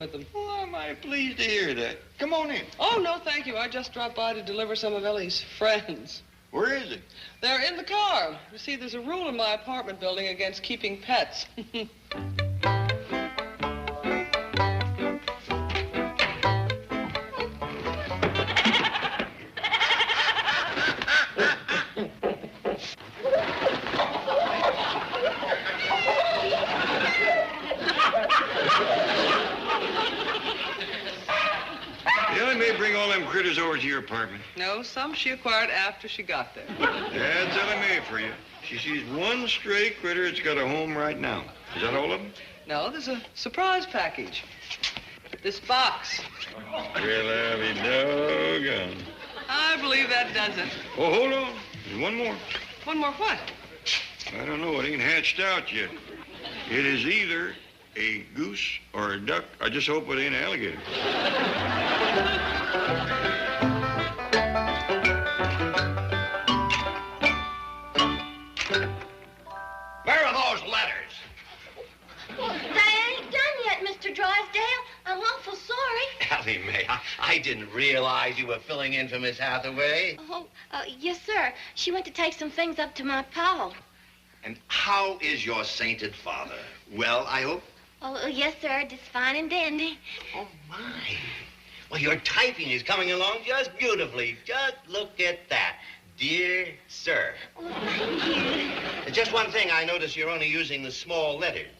with them. Well, I'm mighty pleased to hear that. Come on in. Oh, no, thank you. I just dropped by to deliver some of Ellie's friends. Where is he? They're in the car. You see, there's a rule in my apartment building against keeping pets. Critters over to your apartment? No, some she acquired after she got there. That's Ellie Mae for you. She sees one stray critter that's got a home right now. Is that all of them? No, there's a surprise package. This box. Well, I'll be doggone. I believe that does it. Oh, hold on. There's one more. One more what? I don't know. It ain't hatched out yet. It is either a goose or a duck. I just hope it ain't an alligator. Where are those letters? Well, they ain't done yet, Mr. Drysdale. I'm awful sorry. Ellie Mae, I didn't realize you were filling in for Miss Hathaway. Oh, yes, sir. She went to take some things up to my pa. And how is your sainted father? Well, I hope? Oh, yes, sir. Just fine and dandy. Oh, my. Well, your typing is coming along just beautifully. Just look at that. Dear Sir. Oh, thank you. Just one thing, I notice you're only using the small letters.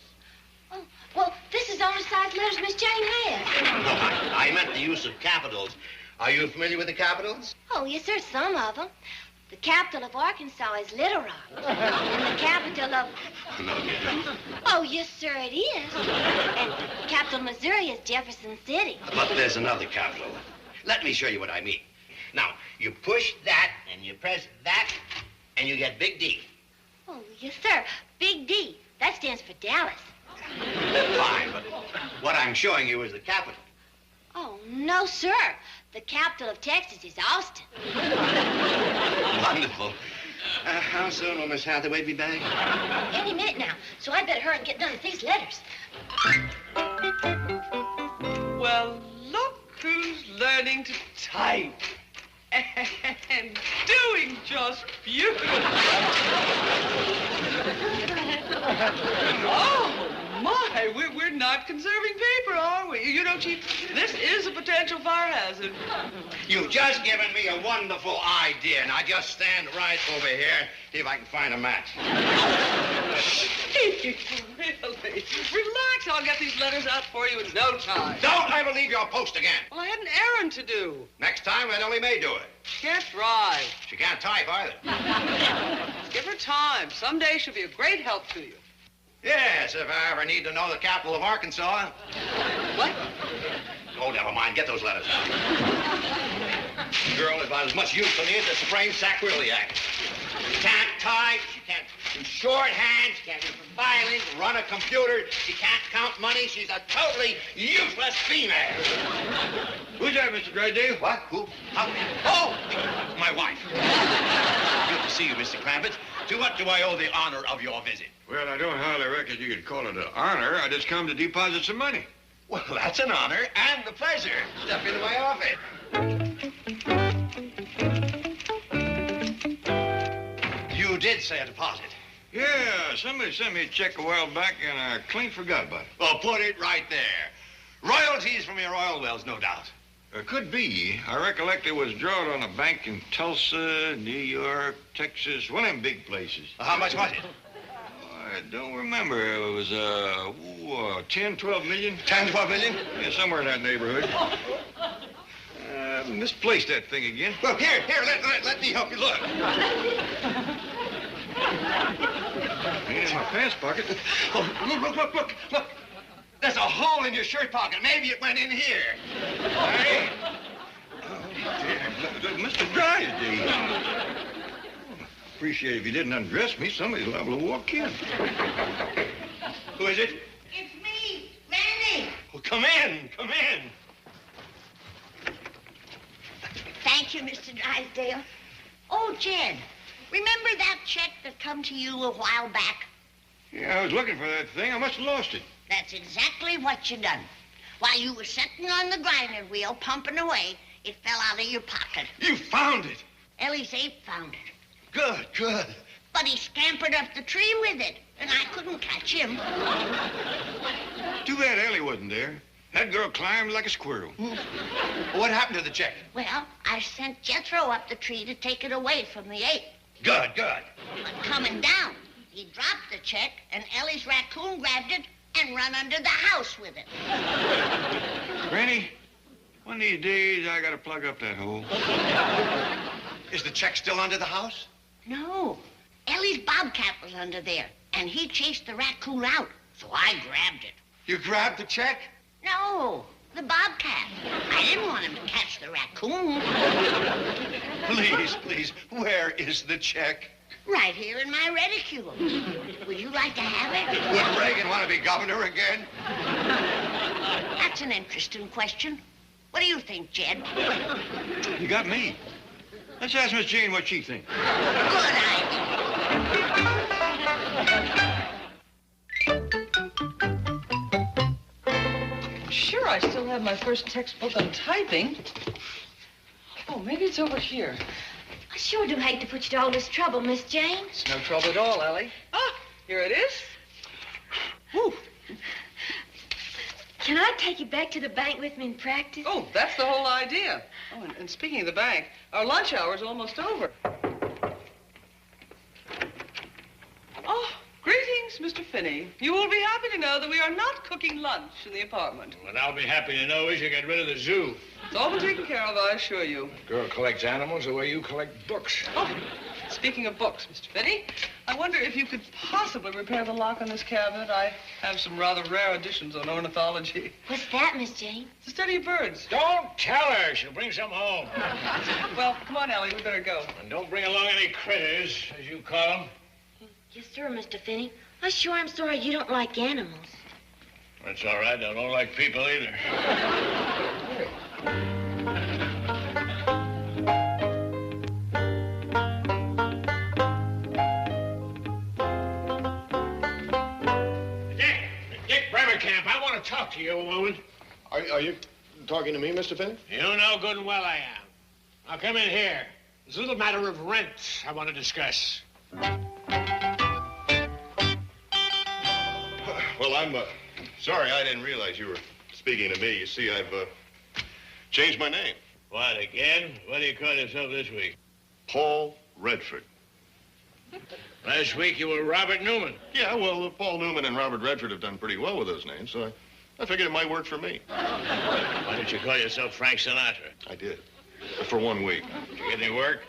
Oh, well, this is oversized letters Miss Jane has. No, I meant the use of capitals. Are you familiar with the capitals? Oh, yes, sir, some of them. The capital of Arkansas is Little Rock. And the capital of... No, dear. Oh, yes, sir, it is. And the capital of Missouri is Jefferson City. But there's another capital. Let me show you what I mean. Now, you push that, and you press that, and you get Big D. Oh, yes, sir. Big D. That stands for Dallas. Fine, but what I'm showing you is the capital. Oh, no, sir. The capital of Texas is Austin. Wonderful. How soon will Miss Hathaway be back? Any minute now, so I'd better hurry and get done with these letters. Well, look who's learning to type. And doing just beautiful. Oh, my, we're not conserving paper, are we? You know, Chief, this is a potential fire hazard. You've just given me a wonderful idea. Now, just stand right over here and see if I can find a match. Really? Relax, I'll get these letters out for you in no time. Don't ever leave your post again. Well, I had an errand to do. Next time, let Ellie Mae do it. Can't drive. She can't type either. Give her time. Someday she'll be a great help to you. Yes, if I ever need to know the capital of Arkansas. What? Oh, never mind. Get those letters out. The girl is about as much use to me as a sprained sacroiliac. She can't type. She can't do shorthand. She can't do violins, run a computer. She can't count money. She's a totally useless female. Who's that, Mr. Drysdale? What? Who? How? Oh, my wife. Good to see you, Mr. Clampetts. To what do I owe the honor of your visit? Well, I don't hardly reckon you could call it an honor. I just come to deposit some money. Well, that's an honor and a pleasure. Step into my office. You did say a deposit. Yeah, somebody sent me a check a while back, and I clean forgot about it. Well, put it right there. Royalties from your oil wells, no doubt. Could be. I recollect it was drawn on a bank in Tulsa, New York, Texas, one of them big places. How much was it? I don't remember. It was, 10, 12 million. 10, 12 million? Yeah, somewhere in that neighborhood. Misplaced that thing again. Well, here, let me help you look. Ain't in my pants pocket. Oh, look. There's a hole in your shirt pocket. Maybe it went in here. Hey? Mr. Drysdale. Appreciate it if you didn't undress me. Somebody's liable to walk in. Who is it? It's me, Manny. Well, come in. Thank you, Mr. Drysdale. Oh, Jen, remember that check that come to you a while back? Yeah, I was looking for that thing. I must have lost it. That's exactly what you done. While you were sitting on the grinding wheel, pumping away, it fell out of your pocket. You found it. Ellie's ape found it. Good, good. But he scampered up the tree with it, and I couldn't catch him. Too bad Ellie wasn't there. That girl climbed like a squirrel. What happened to the check? Well, I sent Jethro up the tree to take it away from the ape. Good, good. But coming down, he dropped the check, and Ellie's raccoon grabbed it and run under the house with it. Granny, one of these days I gotta plug up that hole. Is the check still under the house? No. Ellie's bobcat was under there, and he chased the raccoon out, so I grabbed it. You grabbed the check? No, the bobcat. I didn't want him to catch the raccoon. Please, please, where is the check? Right here in my reticule. Would you like to have it? Would Reagan want to be governor again? That's an interesting question. What do you think, Jed? You got me. Let's ask Miss Jane what she thinks. Good idea. Sure, I still have my first textbook on typing. Oh, maybe it's over here. I sure do hate to put you to all this trouble, Miss Jane. It's no trouble at all, Ellie. Ah, here it is. Whew. Can I take you back to the bank with me and practice? Oh, that's the whole idea. Oh, and speaking of the bank, our lunch hour's almost over. Oh, greetings, Mr. Finney. You will be happy to know that we are not cooking lunch in the apartment. What I'll be happy to know is you get rid of the zoo. It's all been taken care of, I assure you. Girl collects animals the way you collect books. Oh, speaking of books, Mr. Finney, I wonder if you could possibly repair the lock on this cabinet. I have some rather rare editions on ornithology. What's that, Miss Jane? It's a study of birds. Don't tell her. She'll bring some home. Well, come on, Ellie, we better go. And don't bring along any critters, as you call them. Yes, sir, Mr. Finney. I sure am sorry you don't like animals. That's all right. I don't like people either. Dick Bremerkamp, I want to talk to you a moment. Are you talking to me, Mr. Finn? You know good and well I am. Now come in here. There's a little matter of rent I want to discuss. Well, I'm sorry. I didn't realize you were speaking to me. You see, I've changed my name. What, again? What do you call yourself this week? Paul Redford. Last week you were Robert Newman. Yeah, well, Paul Newman and Robert Redford have done pretty well with those names, so I figured it might work for me. Why don't you call yourself Frank Sinatra? I did. For 1 week. Did you get any work?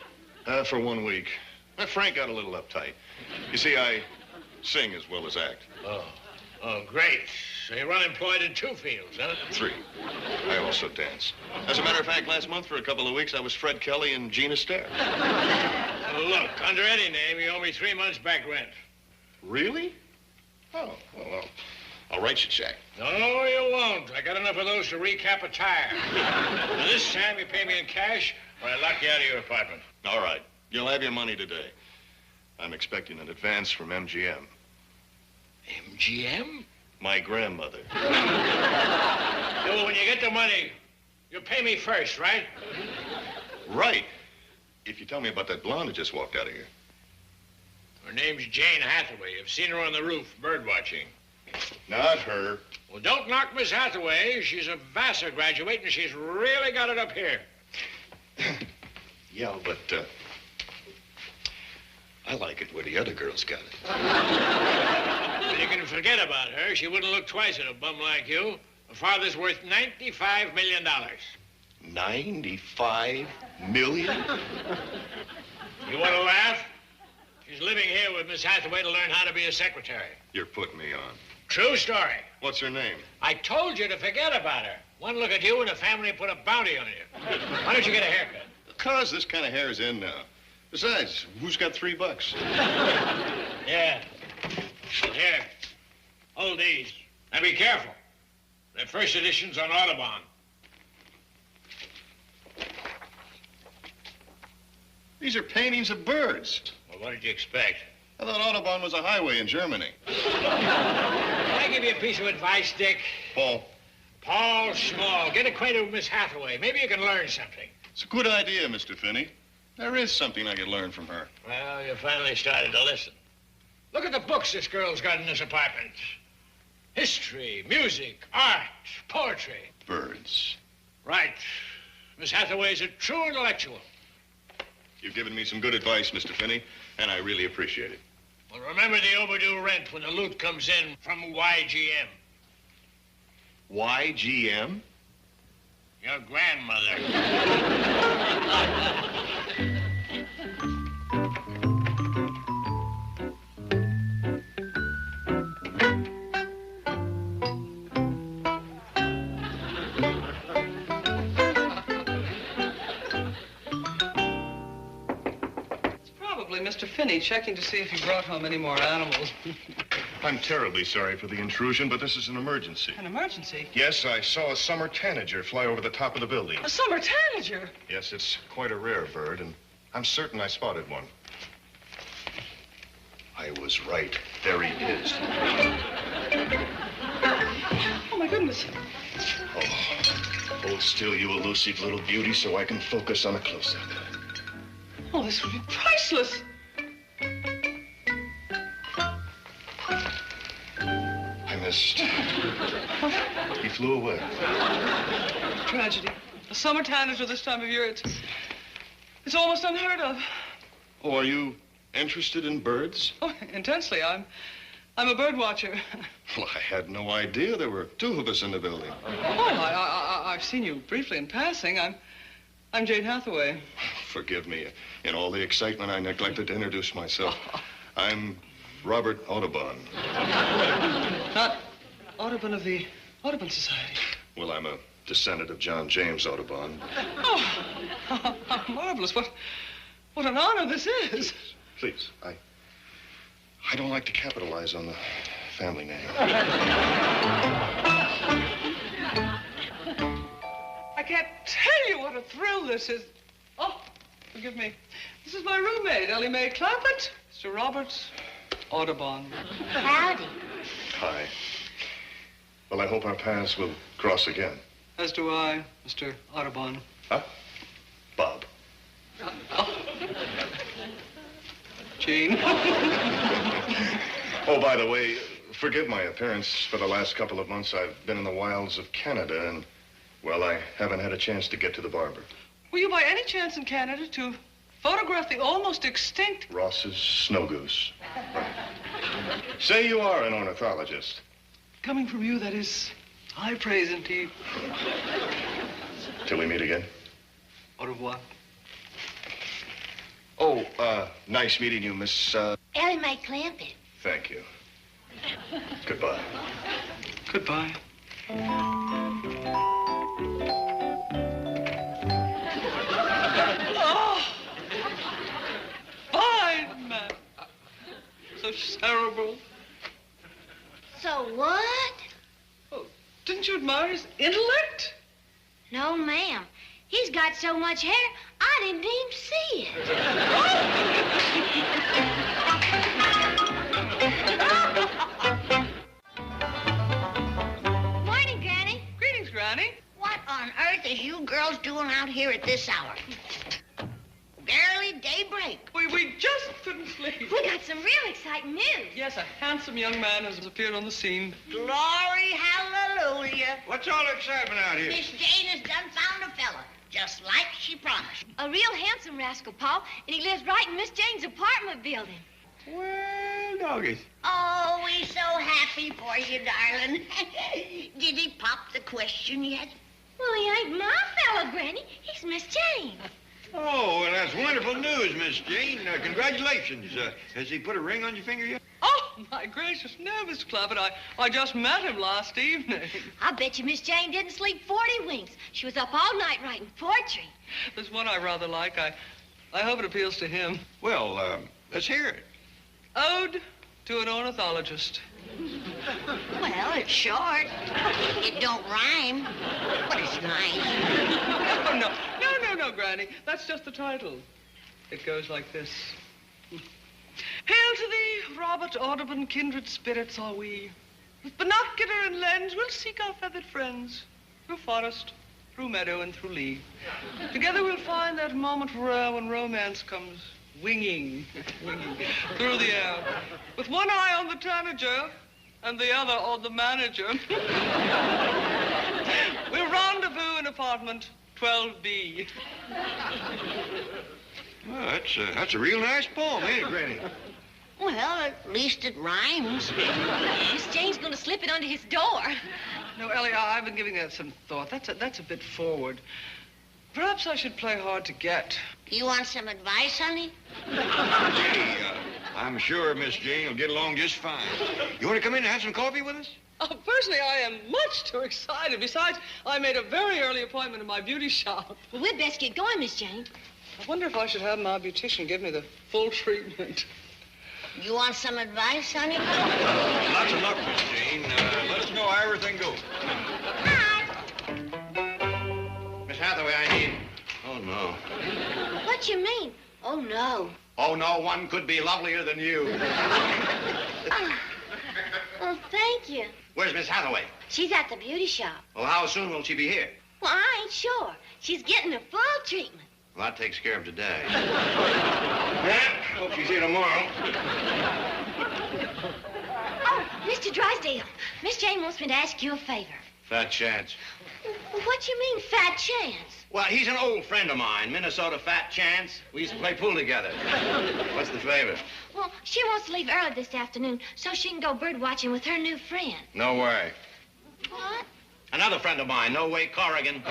For 1 week. Frank got a little uptight. You see, I sing as well as act. Oh, great. So you're unemployed in 2 fields, huh? 3. I also dance. As a matter of fact, last month for a couple of weeks, I was Fred Kelly and Gina Stair. Well, look, under any name, you owe me 3 months back rent. Really? Oh, well, I'll write you a check. No, you won't. I got enough of those to recap a tire. Now, this time you pay me in cash, or I lock you out of your apartment. All right. You'll have your money today. I'm expecting an advance from MGM. MGM? My grandmother. Well, when you get the money, you pay me first, right? Right. If you tell me about that blonde that just walked out of here. Her name's Jane Hathaway. You've seen her on the roof, bird watching. Not her. Well, don't knock Miss Hathaway. She's a Vassar graduate, and she's really got it up here. Yeah, but, I like it where the other girls got it. But you can forget about her. She wouldn't look twice at a bum like you. Her father's worth $95 million. 95 million? You want to laugh? She's living here with Miss Hathaway to learn how to be a secretary. You're putting me on. True story. What's her name? I told you to forget about her. One look at you and the family put a bounty on you. Why don't you get a haircut? Because this kind of hair is in now. Besides, who's got $3? Yeah. Well, here. Hold these. Now be careful. They're first editions on Audubon. These are paintings of birds. Well, what did you expect? I thought Audubon was a highway in Germany. Can I give you a piece of advice, Dick? Paul, Paul Small, get acquainted with Miss Hathaway. Maybe you can learn something. It's a good idea, Mr. Finney. There is something I could learn from her. Well, you finally started to listen. Look at the books this girl's got in this apartment. History, music, art, poetry. Birds. Right. Miss Hathaway's a true intellectual. You've given me some good advice, Mr. Finney, and I really appreciate it. Well, remember the overdue rent when the loot comes in from YGM. YGM? Your grandmother. Mr. Finney checking to see if you brought home any more animals. I'm terribly sorry for the intrusion, but this is an emergency. An emergency? Yes, I saw a summer tanager fly over the top of the building. A summer tanager? Yes, it's quite a rare bird, and I'm certain I spotted one. I was right. There he is. Oh, my goodness. Oh, hold still, you elusive little beauty, so I can focus on a close-up. Oh, this would be priceless. I missed. He flew away. Tragedy. A summer tanager this time of year, it's almost unheard of. Oh, are you interested in birds? Oh, intensely. I'm a bird watcher. Well, I had no idea there were two of us in the building. Oh, I've seen you briefly in passing. I'm Jane Hathaway. Forgive me. In all the excitement, I neglected to introduce myself. I'm Robert Audubon. Not Audubon of the Audubon Society. Well, I'm a descendant of John James Audubon. Oh, how marvelous. What an honor this is. Please, I don't like to capitalize on the family name. I can't tell you what a thrill this is. Oh, forgive me. This is my roommate, Ellie Mae Clampetts, Mr. Robert Audubon. Howdy. Hi. Well, I hope our paths will cross again. As do I, Mr. Audubon. Huh? Bob. Gene. Oh, by the way, forgive my appearance. For the last couple of months, I've been in the wilds of Canada, and, well, I haven't had a chance to get to the barber. Were you by any chance in Canada to photograph the almost extinct... Ross's snow goose. Right. Say you are an ornithologist. Coming from you, that is high praise indeed. Till we meet again. Au revoir. Oh, nice meeting you, Miss, Ellie Mae Clampett. Thank you. Goodbye. Goodbye. Oh! Fine man. So cerebral. So what? Oh, didn't you admire his intellect? No, ma'am. He's got so much hair, I didn't even see it. Morning, Granny. Greetings, Granny. What on earth is you girls doing out here at this hour? Barely daybreak. We just couldn't sleep. We got some real exciting news. Yes, a handsome young man has appeared on the scene. Glory, hallelujah. What's all the excitement out here? Miss Jane has done found a fella, just like she promised. A real handsome rascal, Paul, and he lives right in Miss Jane's apartment building. Well, doggies. Oh, we're so happy for you, darling. Did he pop the question yet? Well, he ain't my fella, Granny. He's Miss Jane. Oh, well, that's wonderful news, Miss Jane. Congratulations. Has he put a ring on your finger yet? Oh, my gracious, no, Mr. Clampett. I just met him last evening. I bet you Miss Jane didn't sleep 40 winks. She was up all night writing poetry. There's one I rather like. I hope it appeals to him. Well, let's hear it. Ode to an ornithologist. Well, it's short. It don't rhyme, but it's nice. Oh, no, Granny. That's just the title. It goes like this. Hail to thee, Robert Audubon, kindred spirits are we. With binocular and lens, we'll seek our feathered friends. through forest, through meadow, and through lea. Together we'll find that moment rare when romance comes winging through the air, with one eye on the tanager and the other on the manager. We'll rendezvous in apartment 12B. Well, that's a real nice poem, ain't it, Granny? Well, at least it rhymes. Miss Jane's going to slip it under his door. No, Ellie, I've been giving that some thought. That's a bit forward. Perhaps I should play hard to get. You want some advice, honey? Hey, I'm sure Miss Jane will get along just fine. You want to come in and have some coffee with us? Oh, personally, I am much too excited. Besides, I made a very early appointment in my beauty shop. Well, we'd best get going, Miss Jane. I wonder if I should have my beautician give me the full treatment. You want some advice, honey? Lots of luck, Miss Jane. Let us know how everything goes. Hi. Miss Hathaway, I need... Oh, no. What you mean? Oh, no. Oh, no, one could be lovelier than you. Well, thank you. Where's Miss Hathaway? She's at the beauty shop. Well, how soon will she be here? Well, I ain't sure. She's getting a full treatment. Well, that takes care of today. Hope she's here tomorrow. Oh, Mr. Drysdale, Miss Jane wants me to ask you a favor. Fat Chance. What you mean, Fat Chance? Well, he's an old friend of mine, Minnesota Fat Chance. We used to play pool together. What's the favor? Well, she wants to leave early this afternoon so she can go bird watching with her new friend. No way. What? Another friend of mine, No Way Corrigan.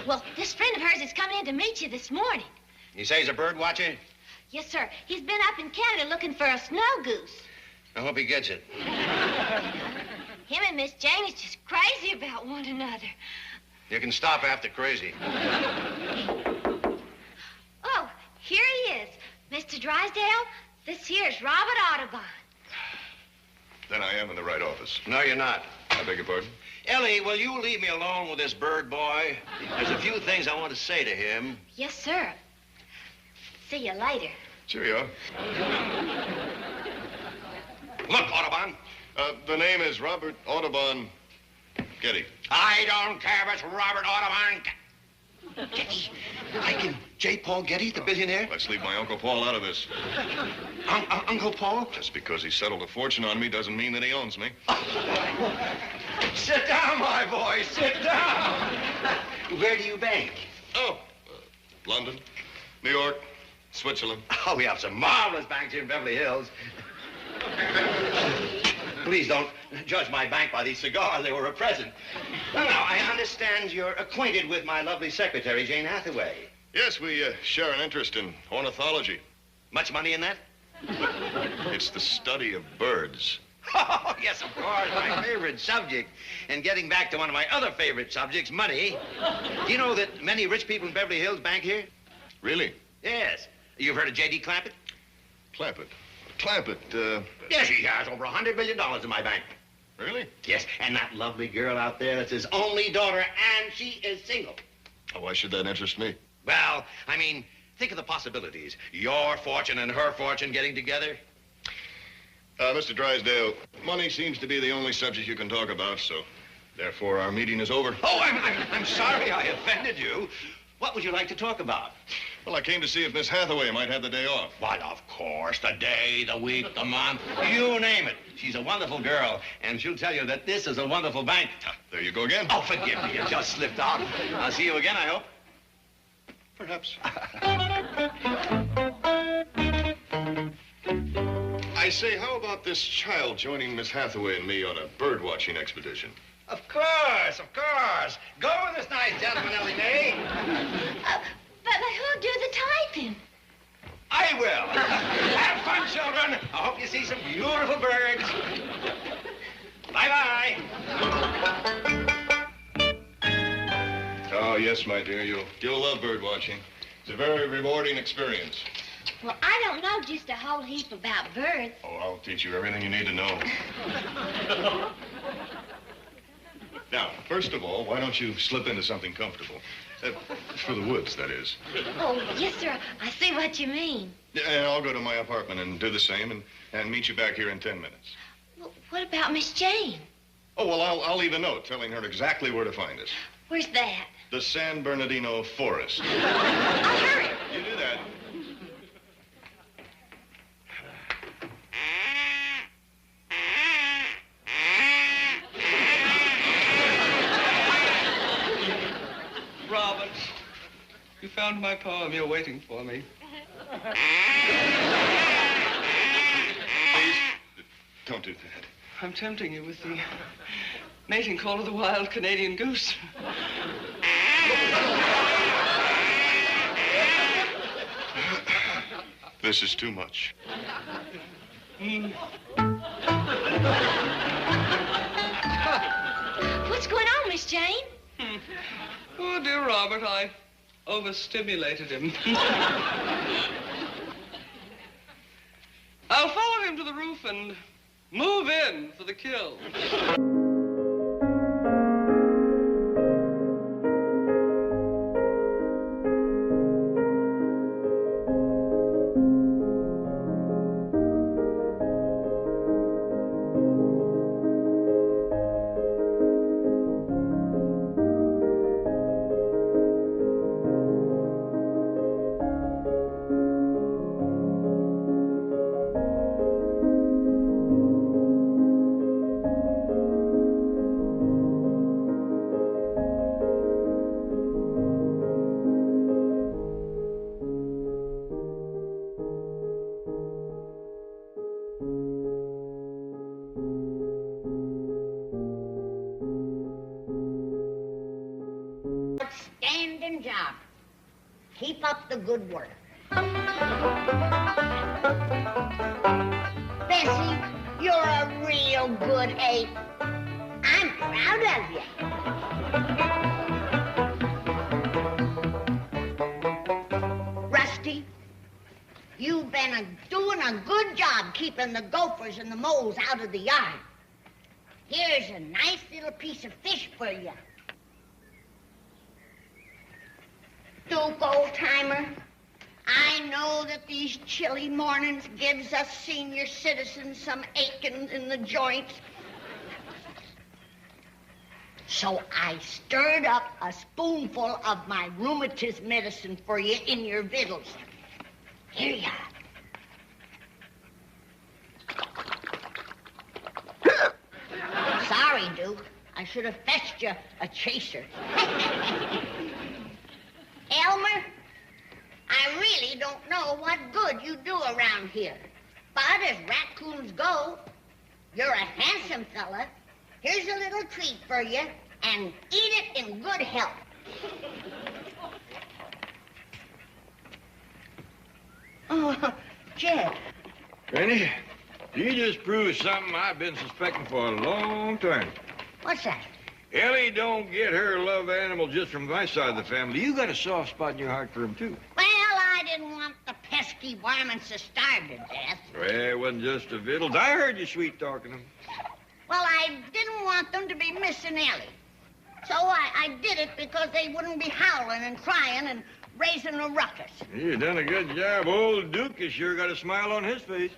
Well, this friend of hers is coming in to meet you this morning. You say he's a bird watcher? Yes, sir. He's been up in Canada looking for a snow goose. I hope he gets it. Him and Miss Jane is just crazy about one another. You can stop after crazy. Oh, here he is. Mr. Drysdale, this here's Robert Audubon. Then I am in the right office. No, you're not. I beg your pardon? Ellie, will you leave me alone with this bird boy? There's a few things I want to say to him. Yes, sir. See you later. Cheerio. Look, Audubon. The name is Robert Audubon Getty. I don't care if it's Robert Audubon Getty. Like in J. Paul Getty, the billionaire? Let's leave my Uncle Paul out of this. Uncle Paul? Just because he settled a fortune on me doesn't mean that he owns me. Sit down, my boy, sit down. Where do you bank? Oh, London, New York, Switzerland. Oh, we have some marvelous banks here in Beverly Hills. Please don't judge my bank by these cigars. They were a present. Now, I understand you're acquainted with my lovely secretary, Jane Hathaway. Yes, we share an interest in ornithology. Much money in that? It's the study of birds. Oh, yes, of course, my favorite subject. And getting back to one of my other favorite subjects, money. Do you know that many rich people in Beverly Hills bank here? Really? Yes. You've heard of J.D. Clampett? Clampett. Clampett, Yes, he has over $100 million in my bank. Really? Yes, and that lovely girl out there, that's his only daughter, and she is single. Oh, why should that interest me? Well, I mean, think of the possibilities. Your fortune and her fortune getting together. Mr. Drysdale, money seems to be the only subject you can talk about, so therefore our meeting is over. Oh, I'm sorry I offended you. What would you like to talk about? Well, I came to see if Miss Hathaway might have the day off. Why, of course, the day, the week, the month, you name it. She's a wonderful girl, and she'll tell you that this is a wonderful bank. There you go again. Oh, forgive me, it just slipped out. I'll see you again, I hope. Perhaps. I say, how about this child joining Miss Hathaway and me on a bird-watching expedition? Of course, of course. Go with this nice gentleman, Ellie Mae. But who'll do the typing? I will. Have fun, children. I hope you see some beautiful birds. Bye-bye. Oh, yes, my dear. You'll love bird-watching. It's a very rewarding experience. Well, I don't know just a whole heap about birds. Oh, I'll teach you everything you need to know. Now, first of all, why don't you slip into something comfortable? For the woods, that is. Oh, yes, sir. I see what you mean. Yeah, and I'll go to my apartment and do the same and meet you back here in 10 minutes. Well, what about Miss Jane? Oh, well, I'll leave a note telling her exactly where to find us. Where's that? The San Bernardino Forest. I'll hurry. You do that. Robert, you found my poem. You're waiting for me. Please, don't do that. I'm tempting you with the mating call of the wild Canadian goose. This is too much. What's going on, Miss Jane? Oh, dear Robert, I overstimulated him. I'll follow him to the roof and move in for the kill. Outstanding job. Keep up the good work. Bessie, you're a real good ape. I'm proud of you. Rusty, you've been doing a good job keeping the gophers and the moles out of the yard. Here's a nice little piece of fish for you. Duke, old-timer, I know that these chilly mornings gives us senior citizens some aching in the joints. So I stirred up a spoonful of my rheumatism medicine for you in your victuals. Here you are. Sorry, Duke. I should have fetched you a chaser. Elmer, I really don't know what good you do around here. But as raccoons go, you're a handsome fella. Here's a little treat for you, and eat it in good health. Oh, Jed. Granny, you just proved something I've been suspecting for a long time. What's that? Ellie don't get her love animal just from my side of the family. You got a soft spot in your heart for him, too. Well, I didn't want the pesky varmints to starve to death. Well, it wasn't just the victuals. I heard you sweet-talking them. Well, I didn't want them to be missing Ellie. So I did it because they wouldn't be howling and crying and raising a ruckus. You done a good job. Old Duke has sure got a smile on his face.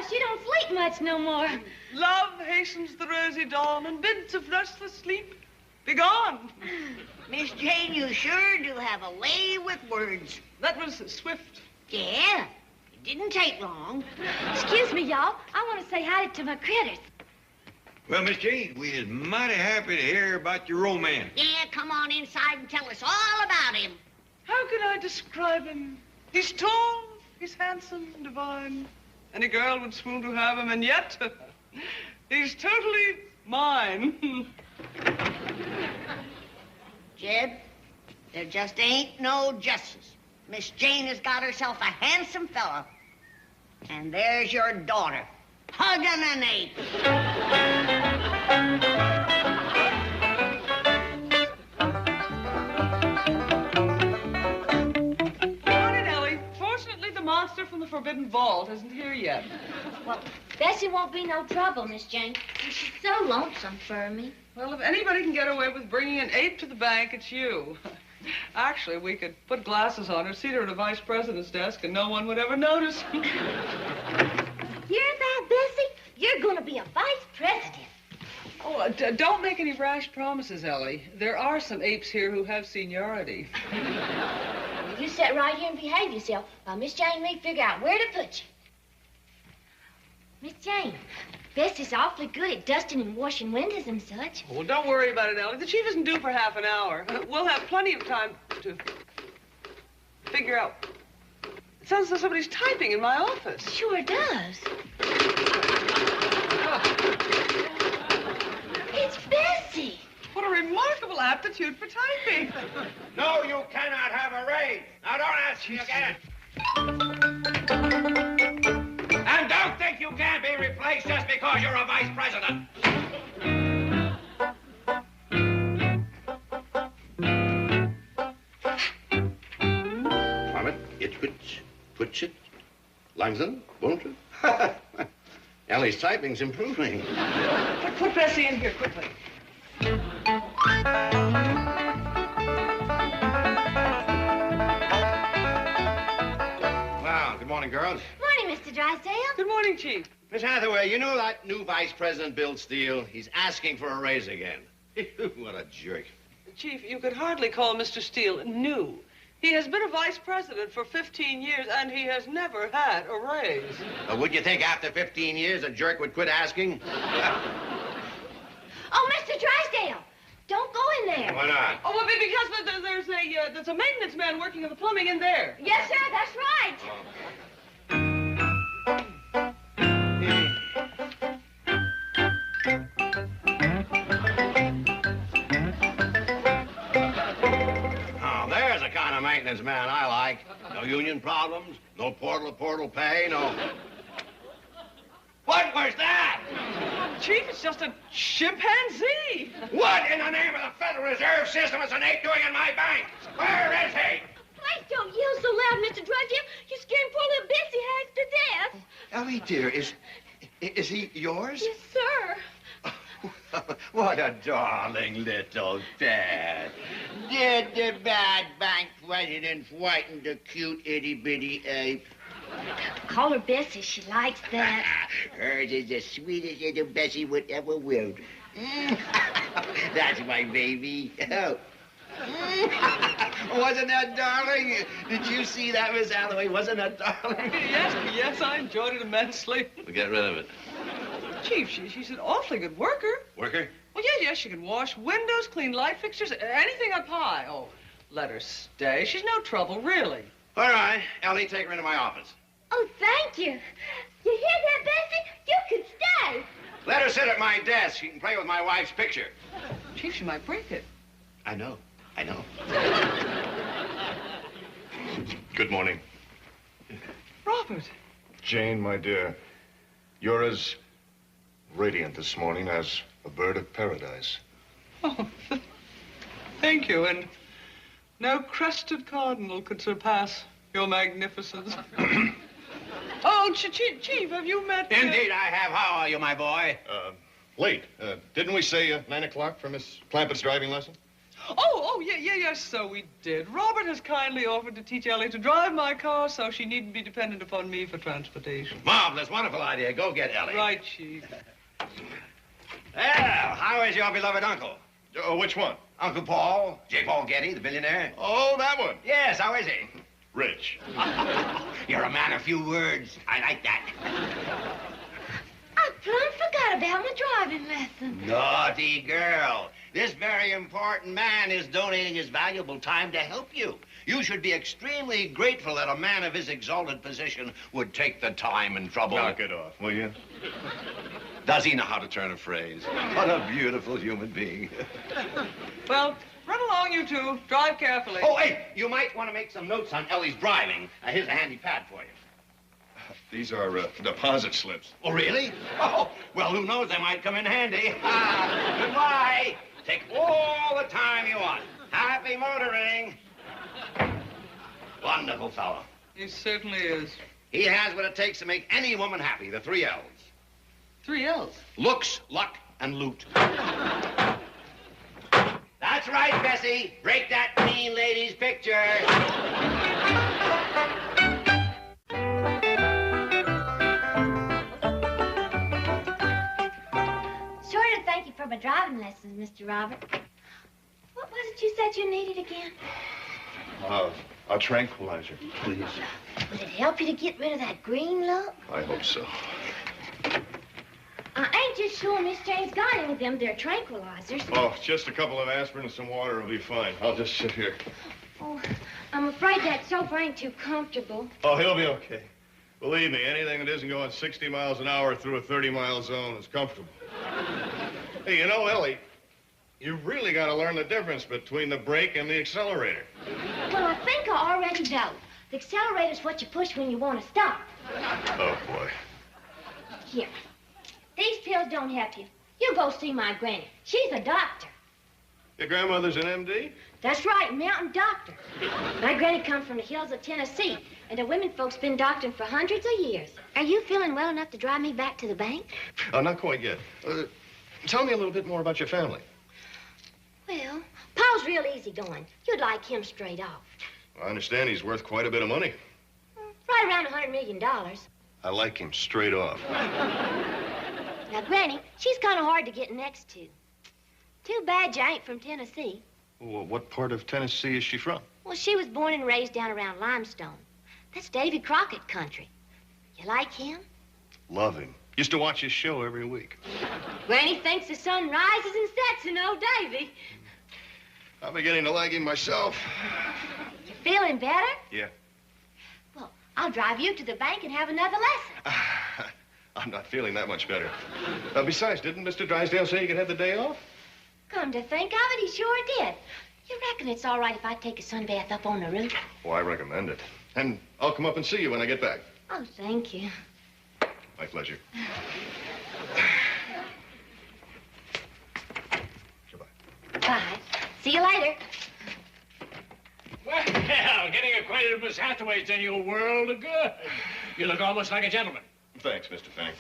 She don't sleep much no more. Love hastens the rosy dawn and bids of restless sleep be gone. Miss Jane, you sure do have a way with words. That was swift. Yeah, it didn't take long. Excuse me, y'all. I want to say hi to my critters. Well, Miss Jane, we is mighty happy to hear about your romance. Yeah, come on inside and tell us all about him. How can I describe him? He's tall, he's handsome, divine. Any girl would swoon to have him, and yet he's totally mine. Jed, there just ain't no justice. Miss Jane has got herself a handsome fellow. And there's your daughter, hugging an ape. Morning, Ellie. Fortunately, the monster from the Forbidden Vault isn't here yet. Well, Bessie won't be no trouble, Miss Jane. She's so lonesome for me. Well, if anybody can get away with bringing an ape to the bank, it's you. Actually, we could put glasses on her, seat her at a vice president's desk, and no one would ever notice. Hear that, Bessie? You're going to be a vice president. Oh, don't make any rash promises, Ellie. There are some apes here who have seniority. You sit right here and behave yourself while Miss Jane and me figure out where to put you. Miss Jane, Bessie's awfully good at dusting and washing windows and such. Well, don't worry about it, Ellie. The chief isn't due for half an hour. We'll have plenty of time to figure out. It sounds as though somebody's typing in my office. Sure does. It's Bessie. What a remarkable aptitude for typing. No, you cannot have a raise. Now, don't ask me again. And don't think you can't be replaced just because you're a vice president. Vomit, twitch it, langsam, won't it? Ellie's typing's improving. Put Bessie in here quickly. Well, good morning, girls. Morning, Mr. Drysdale. Good morning, Chief. Miss Hathaway, you know that new vice president, Bill Steele? He's asking for a raise again. What a jerk. Chief, you could hardly call Mr. Steele new. He has been a vice president for 15 years, and he has never had a raise. Would you think after 15 years a jerk would quit asking? Oh, Mr. Drysdale, don't go in there. Why not? Oh, well, because there's a maintenance man working on the plumbing in there. Yes, sir, that's right. Oh, there's the kind of maintenance man I like. No union problems, no portal pay, no... What was that? Chief, it's just a chimpanzee. What in the name of the Federal Reserve System is an ape doing in my bank? Where is he? Please don't yell so loud, Mr. Drysdale. You're scaring poor little Bessie Harris to death. Ellie, dear, is he yours? Yes, sir. What a darling little dad. Did the bad bank president frighten the cute itty-bitty ape? Call her Bessie. She likes that. Hers is the sweetest little Bessie would ever wield. That's my baby. Oh. Wasn't that darling? Did you see that, Miss Hathaway? Wasn't that darling? Yes, I enjoyed it immensely. We'll get rid of it. Chief, she's an awfully good worker. Worker? Well, yes, she can wash windows, clean light fixtures, anything on pie. Oh, let her stay. She's no trouble, really. All right, Ellie, take her into my office. Oh, thank you. You hear that, Bessie? You can stay. Let her sit at my desk. She can play with my wife's picture. Chief, she might break it. I know. Good morning. Robert. Jane, my dear, you're as radiant this morning as a bird of paradise. Oh, thank you, and no crested cardinal could surpass your magnificence. Oh, Chief, have you met... Indeed, I have. How are you, my boy? Late. Didn't we say 9 o'clock for Miss Clampetts' driving lesson? Oh, yes, so we did. Robert has kindly offered to teach Ellie to drive my car, so she needn't be dependent upon me for transportation. Marvelous, wonderful idea. Go get Ellie. Right, Chief. Well, how is your beloved uncle? Which one? Uncle Paul, J. Paul Getty, the billionaire. Oh, that one. Yes, how is he? Rich. You're a man of few words. I like that. I plumb forgot about my driving lesson. Naughty girl. This very important man is donating his valuable time to help you. You should be extremely grateful that a man of his exalted position would take the time and trouble. Knock it off, will you? Does he know how to turn a phrase? What a beautiful human being. Well, run along, you two. Drive carefully. Oh, hey, you might want to make some notes on Ellie's driving. Here's a handy pad for you. These are deposit slips. Oh, really? Oh, well, who knows? They might come in handy. Goodbye. Take all the time you want. Happy motoring. Wonderful fellow. He certainly is. He has what it takes to make any woman happy, the 3 L's. 3 L's? Looks, luck, and loot. That's right, Bessie. Break that mean lady's picture. Sure to thank you for my driving lessons, Mr. Robert. What was it you said you needed again? A tranquilizer, please. Would it help you to get rid of that green look? I hope so. I ain't just sure Miss Jane's got any of them there tranquilizers. Oh, just a couple of aspirin and some water will be fine. I'll just sit here. Oh, I'm afraid that sofa ain't too comfortable. Oh, he'll be okay. Believe me, anything that isn't going 60 miles an hour through a 30-mile zone is comfortable. Hey, you know, Ellie, you've really got to learn the difference between the brake and the accelerator. Well, I think I already know. The accelerator's what you push when you want to stop. Oh, boy. Here. These pills don't help you. You go see my granny. She's a doctor. Your grandmother's an MD? That's right, mountain doctor. My granny comes from the hills of Tennessee, and the women folks been doctoring for hundreds of years. Are you feeling well enough to drive me back to the bank? Oh, not quite yet. Tell me a little bit more about your family. Well, Paul's real easygoing. You'd like him straight off. I understand he's worth quite a bit of money. Right around $100 million. I like him straight off. Now, Granny, she's kind of hard to get next to. Too bad you ain't from Tennessee. Well, what part of Tennessee is she from? Well, she was born and raised down around Limestone. That's Davy Crockett country. You like him? Love him. Used to watch his show every week. Granny thinks the sun rises and sets in old Davy. I'm beginning to like him myself. You feeling better? Yeah. Well, I'll drive you to the bank and have another lesson. I'm not feeling that much better. Besides, didn't Mr. Drysdale say you could have the day off? Come to think of it, he sure did. You reckon it's all right if I take a sunbath up on the roof? Oh, I recommend it. And I'll come up and see you when I get back. Oh, thank you. My pleasure. Goodbye. Bye. See you later. Well, getting acquainted with Miss Hathaway's done you a world of good. You look almost like a gentleman. Thanks, Mr. Fanning.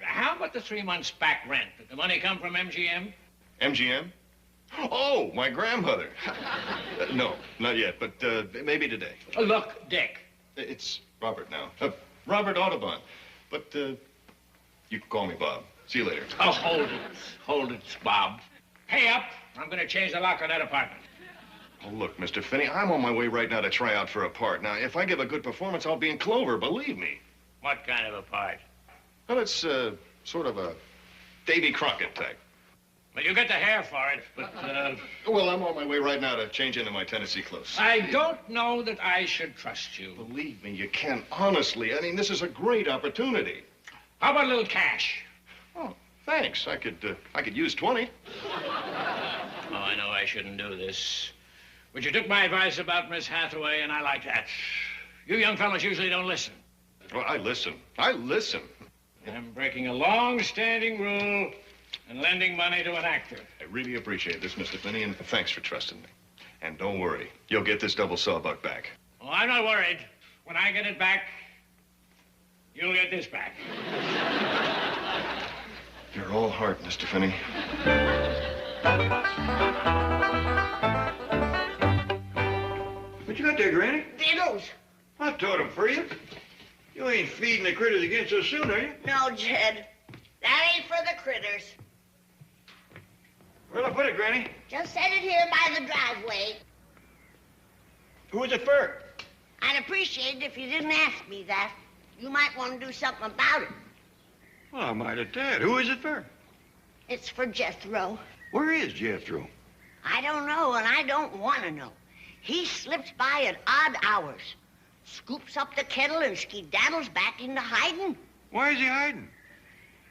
How about the 3 months back rent? Did the money come from MGM? MGM? Oh, my grandmother. No, not yet, but maybe today. Look, Dick. It's Robert now. Robert Audubon. But you can call me Bob. See you later. Oh, hold it, Bob. Pay up. I'm going to change the lock on that apartment. Oh, look, Mr. Finney, I'm on my way right now to try out for a part. Now, if I give a good performance, I'll be in Clover, believe me. What kind of a part? Well, it's sort of a Davy Crockett type. Well, you get the hair for it, but, Well, I'm on my way right now to change into my Tennessee clothes. I don't know that I should trust you. Believe me, you can. Honestly, I mean, this is a great opportunity. How about a little cash? Oh, thanks. I could use 20. Oh, I know I shouldn't do this. But you took my advice about Miss Hathaway, and I like that. You young fellas usually don't listen. Well, I listen. I listen. I'm breaking a long-standing rule and lending money to an actor. I really appreciate this, Mr. Finney, and thanks for trusting me. And don't worry, you'll get this double sawbuck back. Oh, I'm not worried. When I get it back, you'll get this back. You're all heart, Mr. Finney. What you got there, Granny? Diddles. I taught them for you. You ain't feeding the critters again so soon, are you? No, Jed. That ain't for the critters. Where'll I put it, Granny? Just set it here by the driveway. Who is it for? I'd appreciate it if you didn't ask me that. You might want to do something about it. Well, I might have Dad. Who is it for? It's for Jethro. Where is Jethro? I don't know, and I don't want to know. He slips by at odd hours, scoops up the kettle and skedaddles back into hiding. Why is he hiding?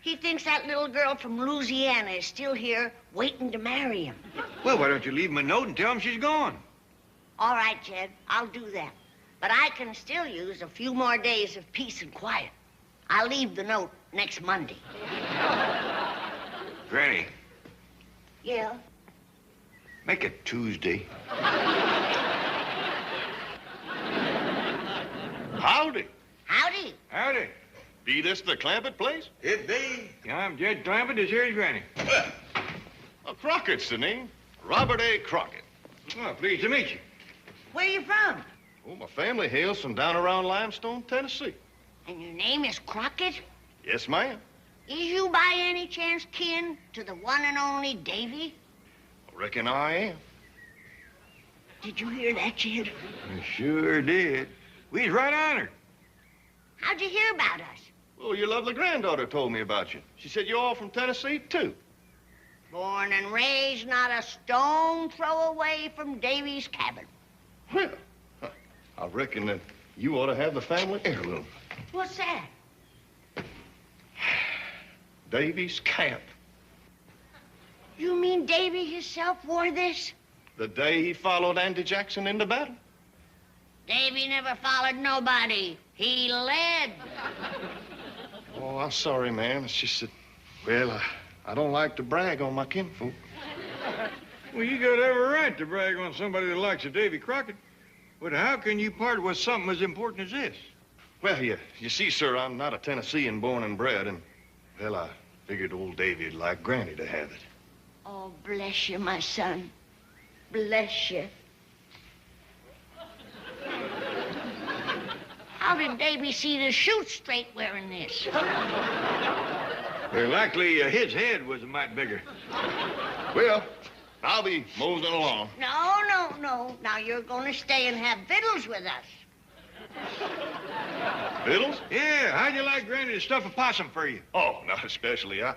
He thinks that little girl from Louisiana is still here waiting to marry him. Well, why don't you leave him a note and tell him she's gone? All right, Jed, I'll do that. But I can still use a few more days of peace and quiet. I'll leave the note next Monday. Granny, Yeah? make it Tuesday. Howdy. Howdy. Howdy. Be this the Clampett place? It be. I'm Jed Clampett. This here's Granny. Well, Crockett's the name. Robert A. Crockett. Well, pleased to meet you. Where you from? Oh, my family hails from down around Limestone, Tennessee. And your name is Crockett? Yes, ma'am. Is you by any chance kin to the one and only Davy? I reckon I am. Did you hear that, Jed? I sure did. We was right honored. How'd you hear about us? Well, your lovely granddaughter told me about you. She said you're all from Tennessee, too. Born and raised not a stone throw away from Davy's cabin. Well, I reckon that you ought to have the family heirloom. What's that? Davy's cap. You mean Davy himself wore this? The day he followed Andy Jackson into battle. Davy never followed nobody. He led. Oh, I'm sorry, ma'am. It's just that, well, I don't like to brag on my kinfolk. Well, you got every right to brag on somebody that likes a Davy Crockett. But how can you part with something as important as this? Well, you see, sir, I'm not a Tennessean born and bred, and, well, I figured old Davy'd like Granny to have it. Oh, bless you, my son. Bless you. How did Davy see to shoot straight wearing this? Well, likely his head was a mite bigger. Well, I'll be moseying along. No. Now you're going to stay and have victuals with us. Victuals? Yeah, how'd you like Granny to stuff a possum for you? Oh, not especially. I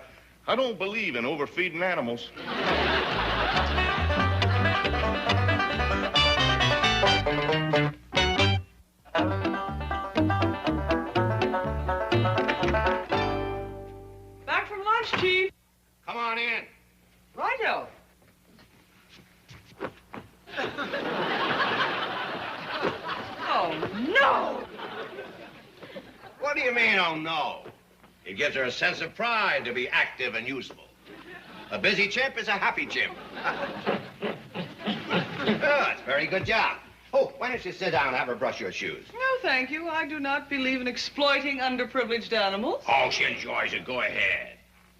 don't believe in overfeeding animals. Back from lunch, Chief. Come on in. Righto. Oh, no! What do you mean, oh, no? It gives her a sense of pride to be active and useful. A busy chimp is a happy chimp. Oh, it's a very good job. Oh, why don't you sit down and have her brush your shoes? No, thank you. I do not believe in exploiting underprivileged animals. Oh, she enjoys it. Go ahead.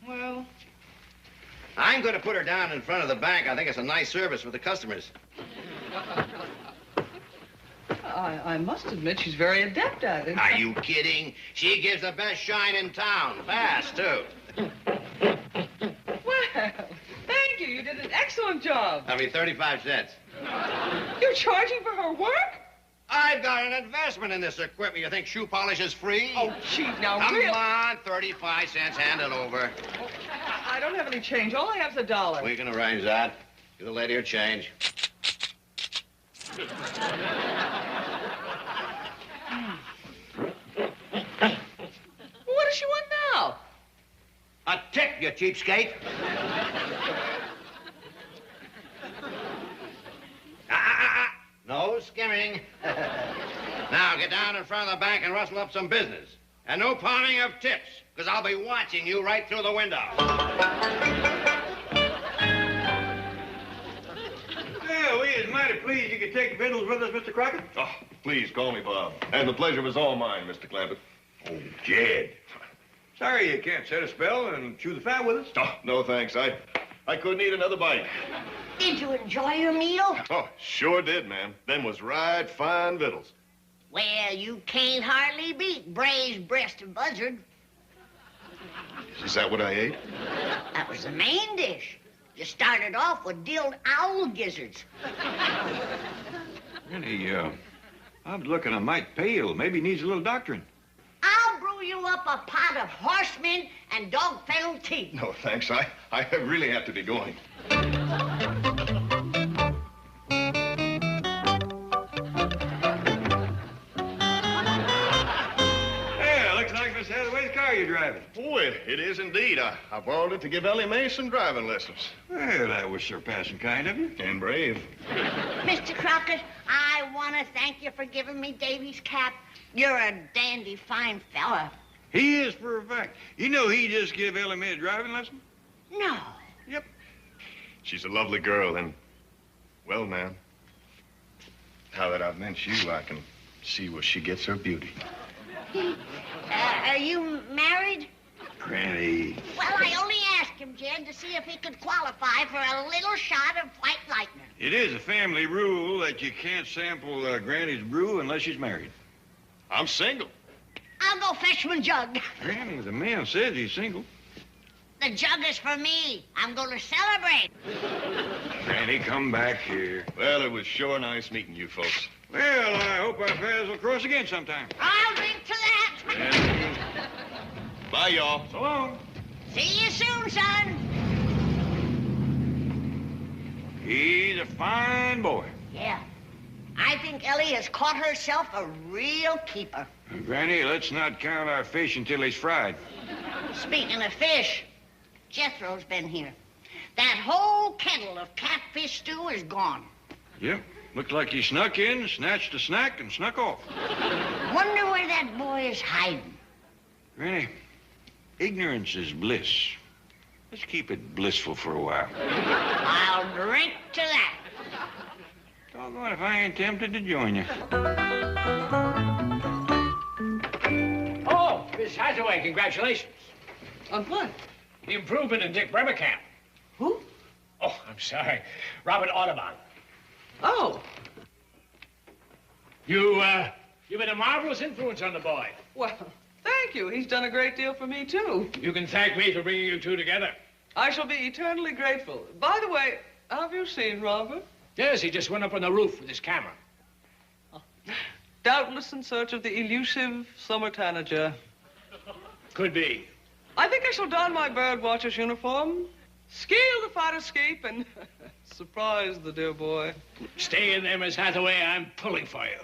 Well, I'm going to put her down in front of the bank. I think it's a nice service for the customers. I must admit she's very adept at it. Are you kidding? She gives the best shine in town. Fast, too. Well, thank you. You did an excellent job. That'll be 35 cents. You're charging for her work? I've got an investment in this equipment. You think shoe polish is free? Oh, Chief, now Come really. on, 35 cents. Hand it over. I don't have any change. All I have is $1. We can arrange that. Give the lady her change. What does she want now? A tip, you cheapskate. No skimming. Now, get down in front of the bank and rustle up some business. And no pawning of tips, because I'll be watching you right through the window. Well, we is mighty pleased you could take victuals with us, Mr. Crockett. Oh, please call me Bob. And the pleasure was all mine, Mr. Clampett. Oh, Jed. Sorry you can't set a spell and chew the fat with us. Oh, no thanks. I couldn't eat another bite. Did you enjoy your meal? Oh, sure did, ma'am. Them was right fine victuals. Well, you can't hardly beat braised breast of buzzard. Is that what I ate? That was the main dish. You started off with dilled owl gizzards. Really, I was looking a mite pale. Maybe he needs a little doctoring. I'll brew you up a pot of horsemen and dog-fennel tea. No, thanks. I really have to be going. Yeah, looks like Miss Hathaway's car you're driving. Oh, it is indeed. I borrowed it to give Ellie Mae some driving lessons. Well, that was surpassing kind of you. And brave. Mr. Crockett, I want to thank you for giving me Davy's cap. You're a dandy fine fella. He is for a fact. You know he just gave Ellie Mae a driving lesson? No. Yep. She's a lovely girl, and, well, ma'am, now that I've met you, I can see where she gets her beauty. Are you married? Granny. Well, I only asked him, Jed, to see if he could qualify for a little shot of white lightning. It is a family rule that you can't sample Granny's brew unless she's married. I'm single. I'll go fetch my jug. Granny, the man says he's single. The jug is for me. I'm going to celebrate. Granny, come back here. Well, it was sure nice meeting you folks. Well, I hope our paths will cross again sometime. I'll drink to that. Bye, y'all. So long. See you soon, son. He's a fine boy. Yeah. I think Ellie has caught herself a real keeper. Granny, let's not count our fish until he's fried. Speaking of fish, Jethro's been here. That whole kettle of catfish stew is gone. Yep. Looked like he snuck in, snatched a snack, and snuck off. Wonder where that boy is hiding. Granny, ignorance is bliss. Let's keep it blissful for a while. I'll drink to that. Doggone if I ain't tempted to join you. Oh, Miss Hathaway, congratulations. On what? The improvement in Dick Bremerkamp. Who? Oh, I'm sorry. Robert Audubon. Oh. You've been a marvelous influence on the boy. Well, thank you. He's done a great deal for me, too. You can thank me for bringing you two together. I shall be eternally grateful. By the way, have you seen Robert? Yes, he just went up on the roof with his camera. Doubtless in search of the elusive summer tanager. Could be. I think I shall don my birdwatcher's uniform, scale the fire escape, and surprise the dear boy. Stay in there, Miss Hathaway. I'm pulling for you.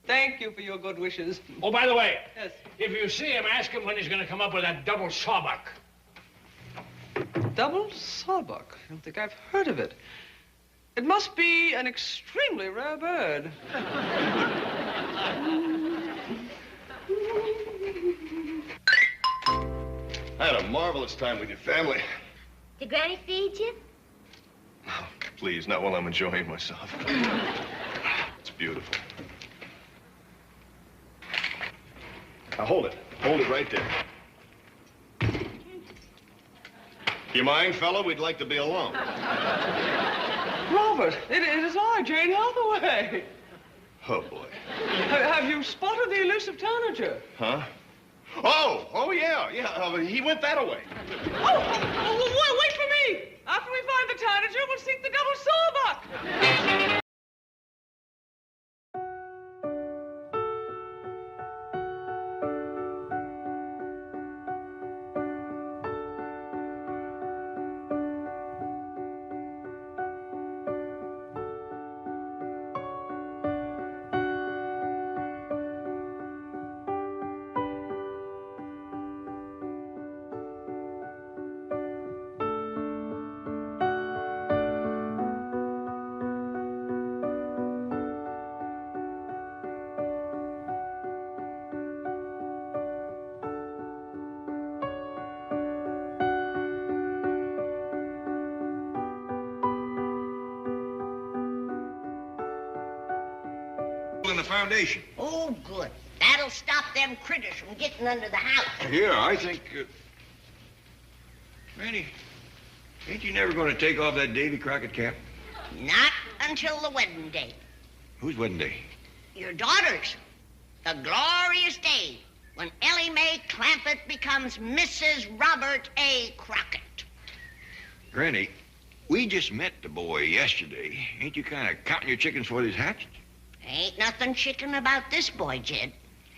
Thank you for your good wishes. Oh, by the way, Yes. if you see him, ask him when he's going to come up with that double sawbuck. Double sawbuck. I don't think I've heard of it. It must be an extremely rare bird. I had a marvelous time with your family. Did Granny feed you? Oh, please, not while I'm enjoying myself. It's beautiful. Now, hold it. Hold it right there. You mind, fella? We'd like to be alone. Robert, it is I, Jane Hathaway. Oh, boy. Have you spotted the elusive tanager? Huh? Oh, yeah. He went that way. Wait for me. After we find the tanager, we'll seek the double sawbuck. In the foundation. Oh, good. That'll stop them critters from getting under the house. Yeah, I think... Granny, ain't you never going to take off that Davy Crockett cap? Not until the wedding day. Whose wedding day? Your daughter's. The glorious day when Ellie Mae Clampett becomes Mrs. Robert A. Crockett. Granny, we just met the boy yesterday. Ain't you kind of counting your chickens before they's hatched? Ain't nothing chicken about this boy, Jed.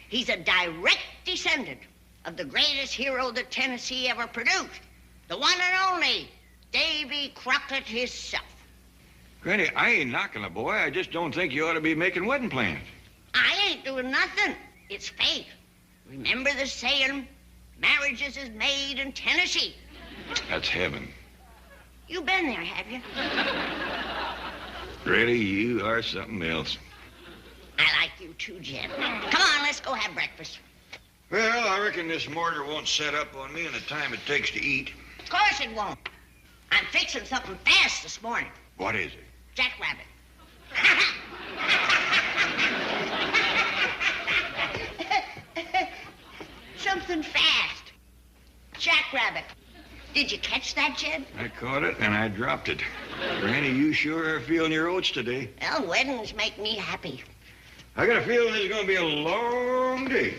He's a direct descendant of the greatest hero that Tennessee ever produced. The one and only Davy Crockett himself. Granny, I ain't knocking the boy. I just don't think you ought to be making wedding plans. I ain't doing nothing. It's fate. Remember the saying, marriages is made in Tennessee. That's heaven. You been there, have you? Granny, you are something else. I like you too, Jed. Come on, let's go have breakfast. Well, I reckon this mortar won't set up on me in the time it takes to eat. Of course it won't. I'm fixing something fast this morning. What is it? Jackrabbit. Did you catch that, Jed? I caught it and I dropped it. Granny, you sure are feeling your oats today. Well, weddings make me happy. I got a feeling this is going to be a long day.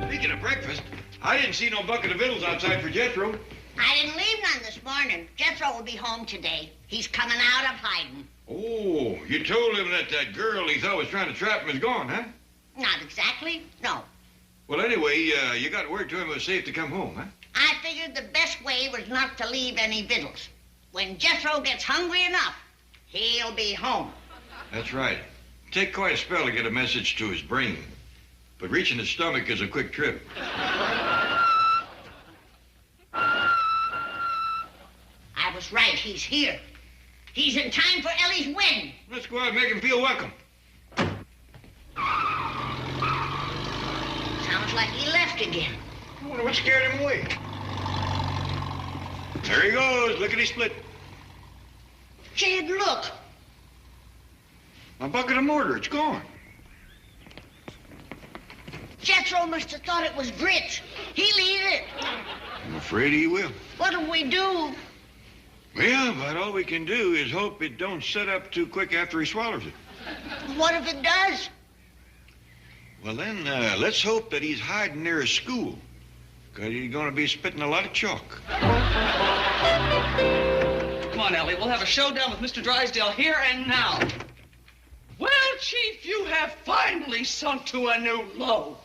Speaking of breakfast, I didn't see no bucket of victuals outside for Jethro. I didn't leave none this morning. Jethro will be home today. He's coming out of hiding. Oh, you told him that that girl he thought was trying to trap him is gone, huh? Not exactly, no. Well, anyway, you got word to him it was safe to come home, huh? I figured the best way was not to leave any victuals. When Jethro gets hungry enough, he'll be home. That's right. Take quite a spell to get a message to his brain. But reaching his stomach is a quick trip. I was right, he's here. He's in time for Ellie's wedding. Let's go out and make him feel welcome. Sounds like he left again. I wonder what scared him away. There he goes, lickety-split. Jed, look. My bucket of mortar, it's gone. Jethro must have thought it was grits. He'll eat it. I'm afraid he will. What'll we do? Well, about all we can do is hope it don't set up too quick after he swallows it. What if it does? Well, then, let's hope that he's hiding near a school, because he's going to be spitting a lot of chalk. Come on, Ellie. We'll have a showdown with Mr. Drysdale here and now. Well, Chief, you have finally sunk to a new low.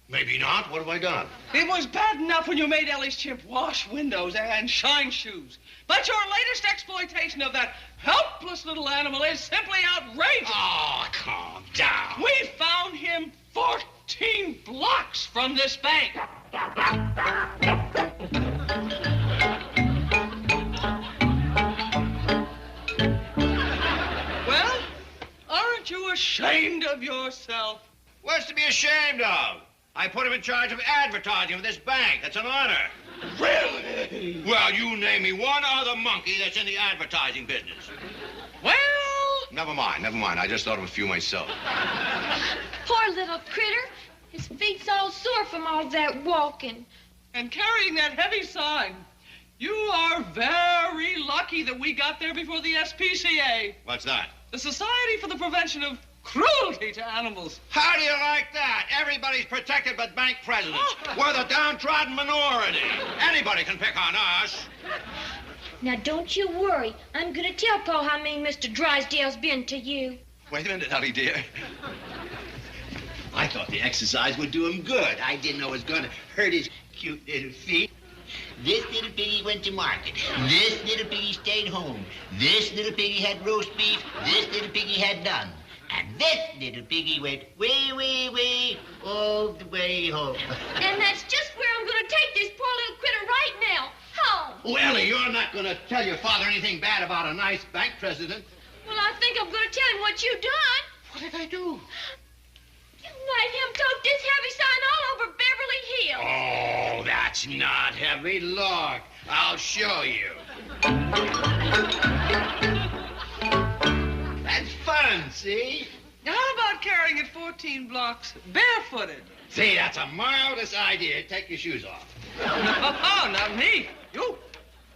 Maybe not. What have I done? It was bad enough when you made Ellie's chimp wash windows and shine shoes. But your latest exploitation of that helpless little animal is simply outrageous. Oh, calm down. We found him 14 blocks from this bank. Well, aren't you ashamed of yourself? What's to be ashamed of? I put him in charge of advertising for this bank. That's an honor. Really? Well, you name me one other monkey that's in the advertising business. Well... Never mind. I just thought of a few myself. Poor little critter. His feet's all sore from all that walking. And carrying that heavy sign. You are very lucky that we got there before the SPCA. What's that? The Society for the Prevention of Cruelty to Animals. How do you like that? Everybody's protected but bank presidents. We're the downtrodden minority. Anybody can pick on us. Now, don't you worry. I'm going to tell Paul how mean Mr. Drysdale's been to you. Wait a minute, Ellie, dear. I thought the exercise would do him good. I didn't know it was going to hurt his cute little feet. This little piggy went to market. This little piggy stayed home. This little piggy had roast beef. This little piggy had none. And this little piggy went way, way, way all the way home. And that's just where I'm going to take this poor little critter right now. Home. Oh, Ellie, you're not going to tell your father anything bad about a nice bank president. Well, I think I'm going to tell him what you done. What did I do? You let him tote this heavy sign all over Beverly Hills. Oh, that's not heavy. Look, I'll show you. That's fun, see? Now, how about carrying it 14 blocks barefooted? See, that's a marvelous idea. Take your shoes off. No, not me. You.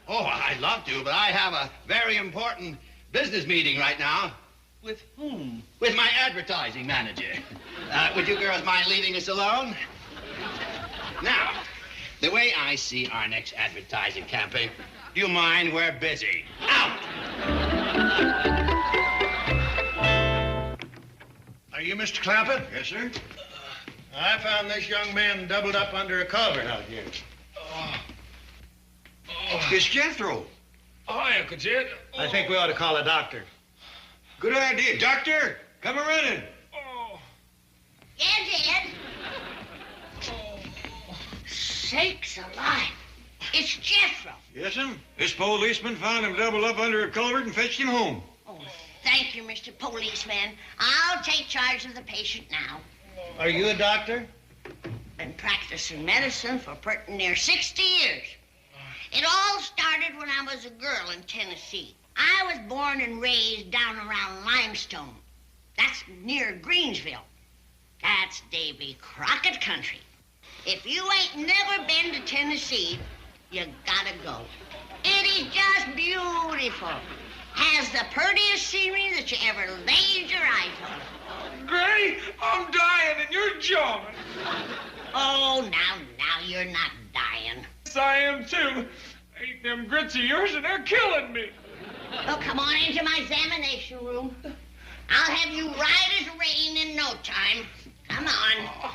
Oh, I'd love to, but I have a very important business meeting right now. With whom? With my advertising manager. Would you girls mind leaving us alone? Now, the way I see our next advertising campaign, do you mind? We're busy. Out! Are you Mr. Clampett? Yes, sir? I found this young man doubled up under a culvert out here. It's Jethro. Hi, Uncle Jed. I think we ought to call a doctor. Good idea. Doctor, come a running. Yeah, Jed. Sakes alive. It's Jethro. Yes'm. This policeman found him doubled up under a culvert and fetched him home. Oh, thank you, Mr. Policeman. I'll take charge of the patient now. Are you a doctor? Been practicing medicine for pretty near 60 years. It all started when I was a girl in Tennessee. I was born and raised down around Limestone. That's near Greensville. That's Davy Crockett country. If you ain't never been to Tennessee, you gotta go. It is just beautiful. Has the prettiest scenery that you ever laid your eyes on. Granny, I'm dying and you're jawing. Oh, now you're not dying. Yes, I am too. Ate them grits of yours and they're killing me. Well, come on into my examination room. I'll have you right as rain in no time. Come on.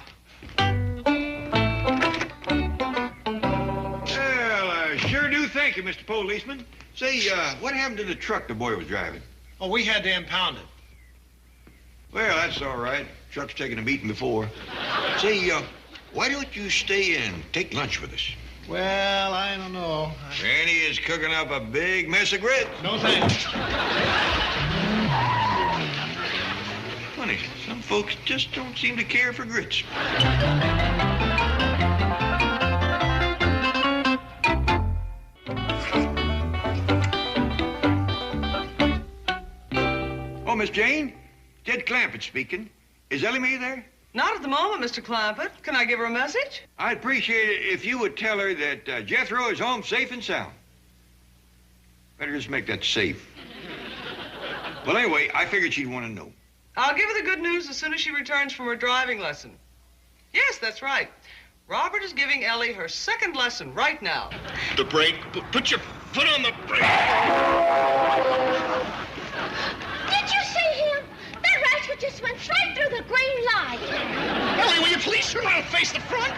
Well, I sure do thank you, Mr. Policeman. Say, what happened to the truck the boy was driving? Oh, we had to impound it. Well, that's all right. Truck's taken a beating before. Say, why don't you stay and take lunch with us? Well, I don't know. Granny is cooking up a big mess of grits. No thanks. Funny, some folks just don't seem to care for grits. Oh, Miss Jane, Jed Clampett speaking. Is Ellie Mae there? Not at the moment, Mr. Clampett. Can I give her a message? I'd appreciate it if you would tell her that Jethro is home safe and sound. Better just make that safe. Well, anyway, I figured she'd want to know. I'll give her the good news as soon as she returns from her driving lesson. Yes, that's right. Robert is giving Ellie her second lesson right now. The brake. Put your foot on the brake. Did you see him? That rascal just went straight through the green light. Ellie, will you please turn around and face the front?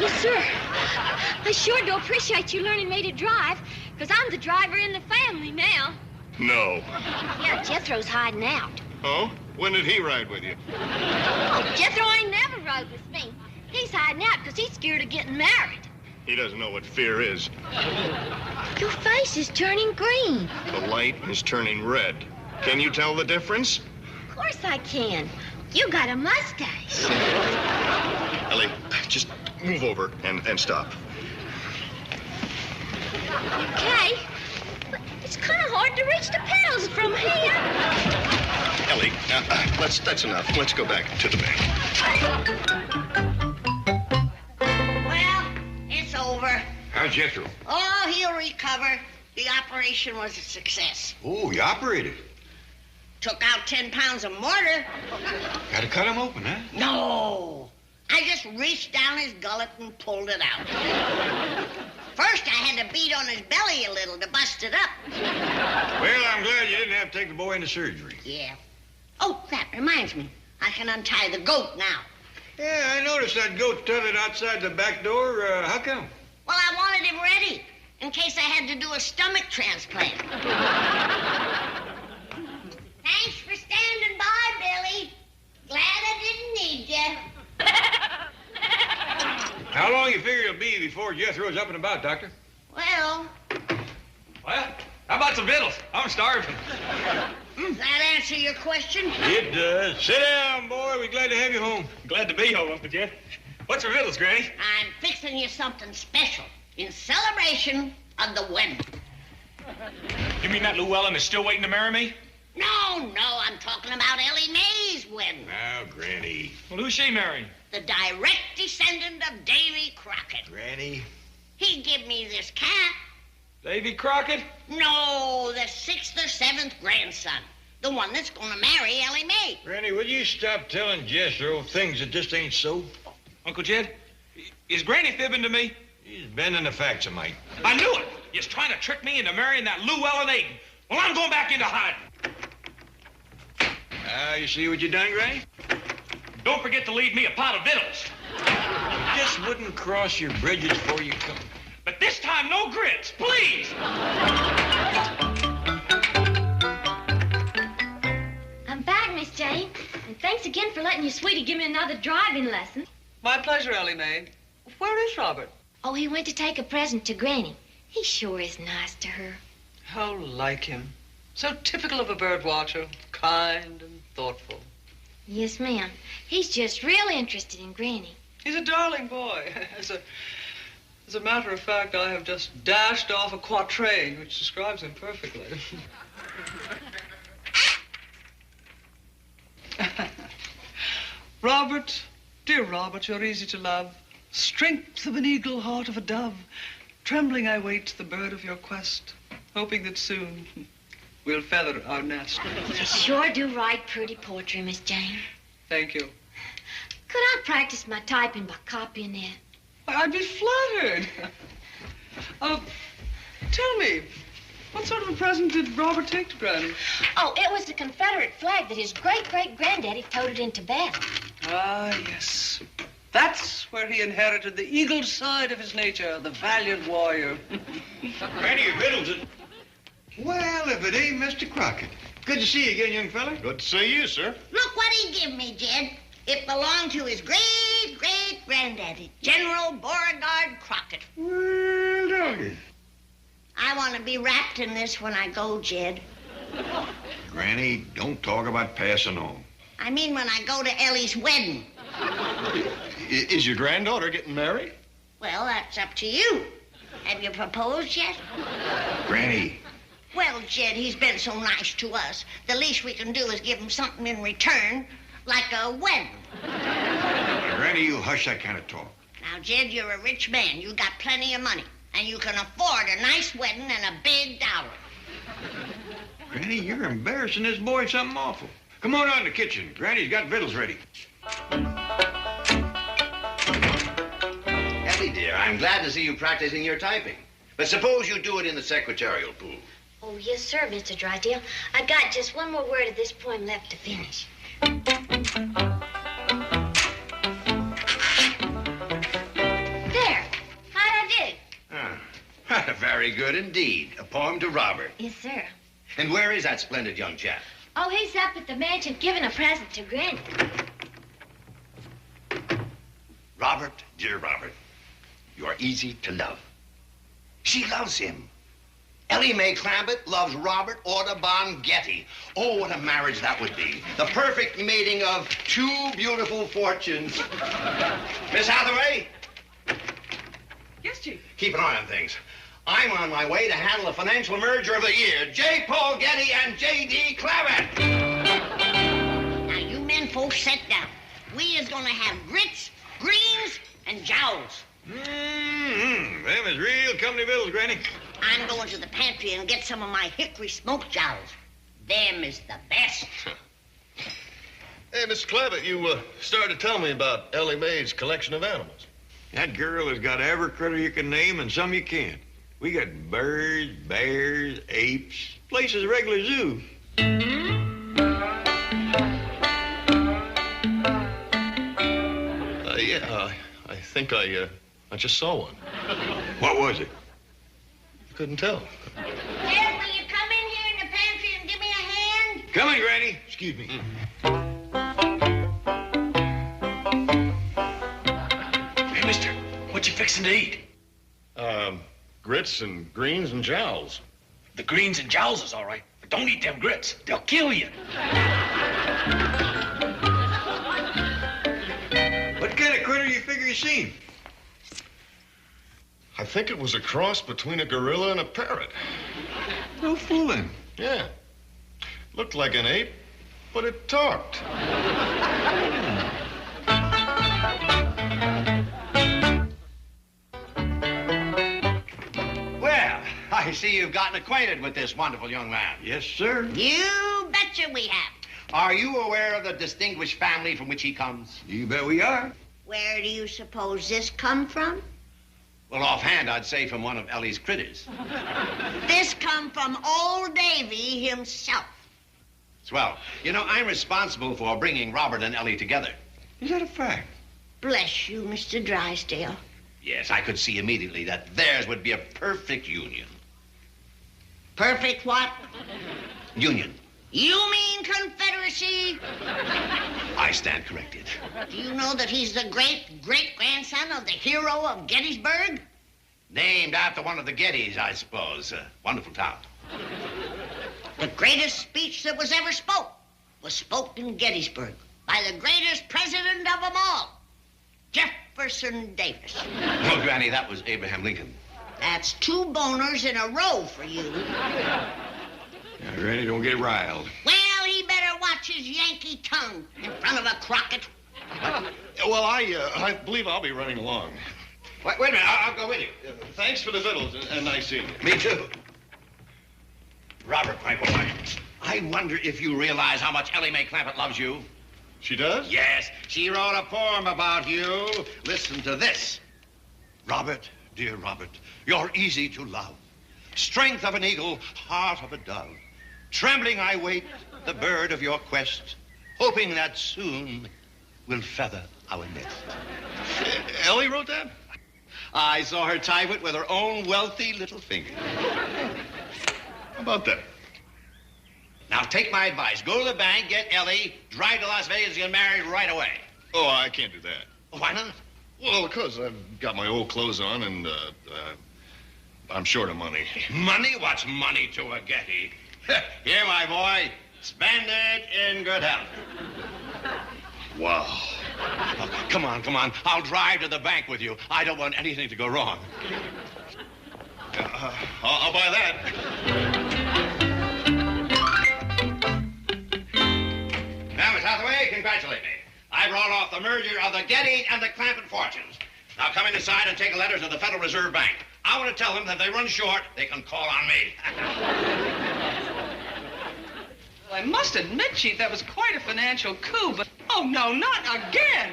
Yes, sir. I sure do appreciate you learning me to drive, because I'm the driver in the family now. No. Yeah, Jethro's hiding out. Oh? When did he ride with you? Oh, Jethro ain't never rode with me. He's hiding out because he's scared of getting married. He doesn't know what fear is. Your face is turning green. The light is turning red. Can you tell the difference? Of course I can. You got a mustache. Ellie, just move over and stop. Okay. But it's kind of hard to reach the pedals from here. Ellie, that's enough. Let's go back to the bank. Well, it's over. How's Jethro? Oh, he'll recover. The operation was a success. Oh, you operated. Took out 10 pounds of mortar. Gotta cut him open, huh? No. I just reached down his gullet and pulled it out. First, I had to beat on his belly a little to bust it up. Well, I'm glad you didn't have to take the boy into surgery. Yeah. Oh, that reminds me. I can untie the goat now. Yeah, I noticed that goat tethered outside the back door. How come? Well, I wanted him ready in case I had to do a stomach transplant. Thanks for standing by, Billy. Glad I didn't need you. How long you figure it'll be before Jethro's up and about, Doctor? Well, Well, how about some victuals? I'm starving. does that answer your question? It does. Sit down, boy. We're glad to have you home. Glad to be home, Uncle Jed. What's for victuals, Granny? I'm fixing you something special in celebration of the wedding. You mean that Llewellyn is still waiting to marry me? No, I'm talking about Ellie Mae's wedding. Now, Granny. Well, who's she marrying? The direct descendant of Davy Crockett. Granny. He give me this cat. Davy Crockett? No, the 6th or 7th grandson. The one that's gonna marry Ellie Mae. Granny, will you stop telling Jethro things that just ain't so? Uncle Jed, is Granny fibbing to me? He's bending the facts a mite. I knew it. You're trying to trick me into marrying that Llewellyn Aiden. Well, I'm going back into hiding. You see what you done, Granny? Don't forget to leave me a pot of victuals. You just wouldn't cross your bridges before you come. But this time, no grits, please. I'm back, Miss Jane. And thanks again for letting your sweetie give me another driving lesson. My pleasure, Ellie Mae. Where is Robert? Oh, he went to take a present to Granny. He sure is nice to her. How like him. So typical of a bird watcher. Kind and thoughtful. Yes, ma'am. He's just real interested in Granny. He's a darling boy. As a matter of fact, I have just dashed off a quatrain which describes him perfectly. Robert, Dear Robert, you're easy to love. Strength of an eagle, heart of a dove. Trembling I wait the bird of your quest, hoping that soon we'll feather our nest. You sure do write pretty poetry, Miss Jane. Thank you. Could I practice my typing by copying it? I'd be flattered. Oh, tell me, what sort of a present did Robert take to Granny? Oh, it was the Confederate flag that his great-great-granddaddy toted into battle. Ah, yes. That's where he inherited the eagle side of his nature, the valiant warrior. Granny, your victuals. Well, if it ain't Mr. Crockett. Good to see you again, young fella. Good to see you, sir. Look what he give me, Jed. It belonged to his great-great-granddaddy, General Beauregard Crockett. Well, doggy. I want to be wrapped in this when I go, Jed. Granny, don't talk about passing on. I mean when I go to Ellie's wedding. Is your granddaughter getting married? Well, that's up to you. Have you proposed yet? Granny. Well, Jed, he's been so nice to us. The least we can do is give him something in return, like a wedding. Granny, you hush that kind of talk. Now, Jed, you're a rich man. You got plenty of money. And you can afford a nice wedding and a big dowry. Granny, you're embarrassing this boy something awful. Come on out in the kitchen. Granny's got victuals ready. Ellie, dear, I'm glad to see you practicing your typing. But suppose you do it in the secretarial pool. Oh, yes, sir, Mr. Drysdale. I've got just one more word of this poem left to finish. There. How'd I do? Ah, very good indeed. A poem to Robert. Yes, sir. And where is that splendid young chap? Oh, he's up at the mansion giving a present to Granny. Robert, dear Robert, you are easy to love. She loves him. Ellie Mae Clampett loves Robert Audubon Getty. Oh, what a marriage that would be. The perfect mating of two beautiful fortunes. Miss Hathaway? Yes, Chief. Keep an eye on things. I'm on my way to handle the financial merger of the year. J. Paul Getty and J.D. Clampett. Now, you men folks sit down. We is gonna have grits, greens, and jowls. Them is real company bills, Granny. I'm going to the pantry and get some of my hickory smoked jowls. Them is the best. Hey, Mr. Clampett, you started to tell me about Ellie Mae's collection of animals. That girl has got every critter you can name and some you can't. We got birds, bears, apes, place is a regular zoo. Yeah, I think I just saw one. What was it? Couldn't tell. Dad, will you come in here in the pantry and give me a hand? Coming, Granny. Excuse me. Hey, mister, what you fixing to eat? Grits and greens and jowls. The greens and jowls is all right, but don't eat them grits. They'll kill you. What kind of critter you figure you seen? I think it was a cross between a gorilla and a parrot. No fooling. Yeah. Looked like an ape, but it talked. Well, I see you've gotten acquainted with this wonderful young man. Yes, sir. You betcha we have. Are you aware of the distinguished family from which he comes? You bet we are. Where do you suppose this come from? Well, offhand, I'd say from one of Ellie's critters. This come from old Davy himself. Swell. You know, I'm responsible for bringing Robert and Ellie together. Is that a fact? Bless you, Mr. Drysdale. Yes, I could see immediately that theirs would be a perfect union. Perfect what? Union. You mean confederacy? I stand corrected. Do you know that he's the great-great-grandson of the hero of Gettysburg? Named after one of the Gettys, I suppose. Wonderful town. The greatest speech that was ever spoke was spoke in Gettysburg by the greatest president of them all, Jefferson Davis. No, Granny, that was Abraham Lincoln. That's two boners in a row for you. Now, Granny, don't get riled. Well, he better watch his Yankee tongue in front of a Crockett. Well, I believe I'll be running along. Wait a minute, I'll go with you. Thanks for the victuals, and nice seeing you. Me too. Robert, my boy, I wonder if you realize how much Ellie Mae Clampett loves you. She does? Yes, she wrote a poem about you. Listen to this. Robert, dear Robert, you're easy to love. Strength of an eagle, heart of a dove. Trembling I wait the bird of your quest, hoping that soon will feather our nest. Ellie wrote that? I saw her type it with her own wealthy little finger. How about that? Now, take my advice. Go to the bank, get Ellie, drive to Las Vegas, and get married right away. Oh, I can't do that. Why not? Well, because I've got my old clothes on, and I'm short of money. Money? What's money to a Getty? Here, my boy, spend it in good health. Wow. Oh, come on. I'll drive to the bank with you. I don't want anything to go wrong. I'll buy that. Now, Miss Hathaway, congratulate me. I brought off the merger of the Getty and the Clampett fortunes. Now come inside and take a letter to the Federal Reserve Bank. I want to tell them that if they run short, they can call on me. Well, I must admit, Chief, that was quite a financial coup, but... Oh, no, not again!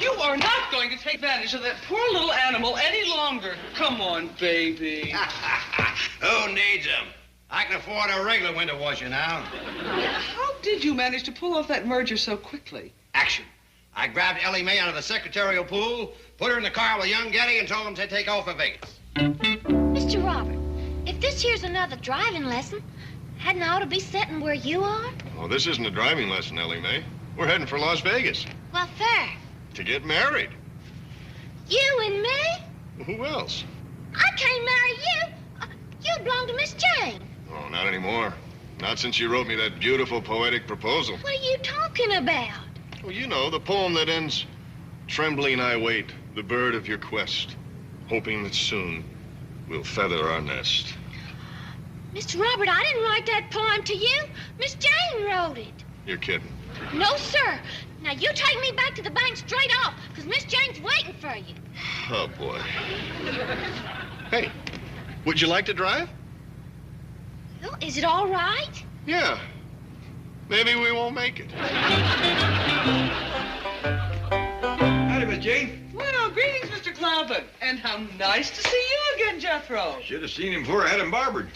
You are not going to take advantage of that poor little animal any longer. Come on, baby. Who needs him? I can afford a regular window washer now. How did you manage to pull off that merger so quickly? Action. I grabbed Ellie Mae out of the secretarial pool, put her in the car with young Getty, and told him to take off for Vegas. Mr. Robert, if this here's another driving lesson, hadn't I ought to be sitting where you are? Oh, this isn't a driving lesson, Ellie Mae. We're heading for Las Vegas. Well, fair. To get married. You and me? Who else? I can't marry you. You belong to Miss Jane. Oh, not anymore. Not since you wrote me that beautiful poetic proposal. What are you talking about? Well, you know, the poem that ends, trembling I wait, the bird of your quest, hoping that soon we'll feather our nest. Mr. Robert, I didn't write that poem to you. Miss Jane wrote it. You're kidding. No, sir. Now, you take me back to the bank straight off, because Miss Jane's waiting for you. Oh, boy. Hey, would you like to drive? Well, is it all right? Yeah. Maybe we won't make it. Howdy, Miss Jane. Well, greetings, Mr. Clampett. And how nice to see you again, Jethro. Should have seen him before I had him barbered.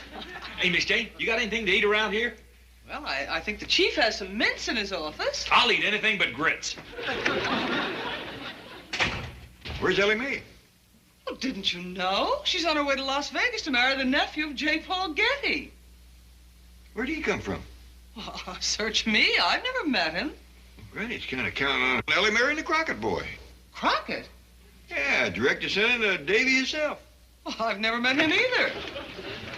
Hey, Miss Jane, you got anything to eat around here? Well, I think the chief has some mints in his office. I'll eat anything but grits. Where's Ellie Mae? Well, didn't you know? She's on her way to Las Vegas to marry the nephew of J. Paul Getty. Where'd he come from? Well, search me. I've never met him. Well, he's kind of counting on Ellie marrying the Crockett boy. Crockett? Yeah, direct descendant of Davy himself. Well, I've never met him either.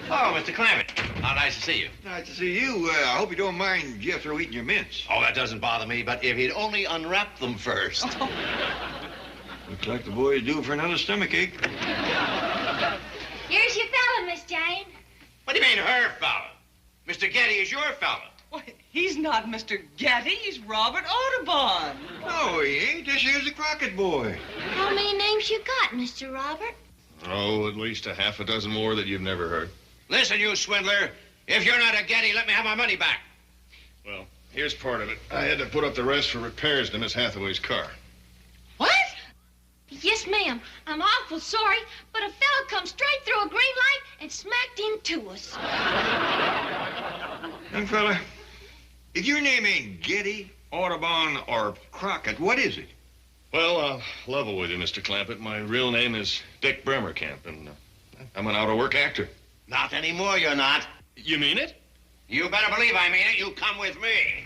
Oh, Mr. Clampett, how nice to see you. Nice to see you. I hope you don't mind Jethro eating your mints. Oh, that doesn't bother me, but if he'd only unwrap them first. Looks like the boy's due for another stomachache. Here's your fella, Miss Jane. What do you mean, her fella? Mr. Getty is your fella. Well, he's not Mr. Getty. He's Robert Audubon. No, he ain't. This here's the Crockett boy. How many names you got, Mr. Robert? Oh, at least a half a dozen more that you've never heard. Listen, you swindler. If you're not a Getty, let me have my money back. Well, here's part of it. I had to put up the rest for repairs to Miss Hathaway's car. What? Yes, ma'am. I'm awful sorry, but a fella come straight through a green light and smacked into us. Young fella, if your name ain't Getty, Audubon, or Crockett, what is it? Well, I'll level with you, Mr. Clampett. My real name is Dick Bremerkamp, and I'm an out-of-work actor. Not anymore, you're not. You mean it? You better believe I mean it. You come with me.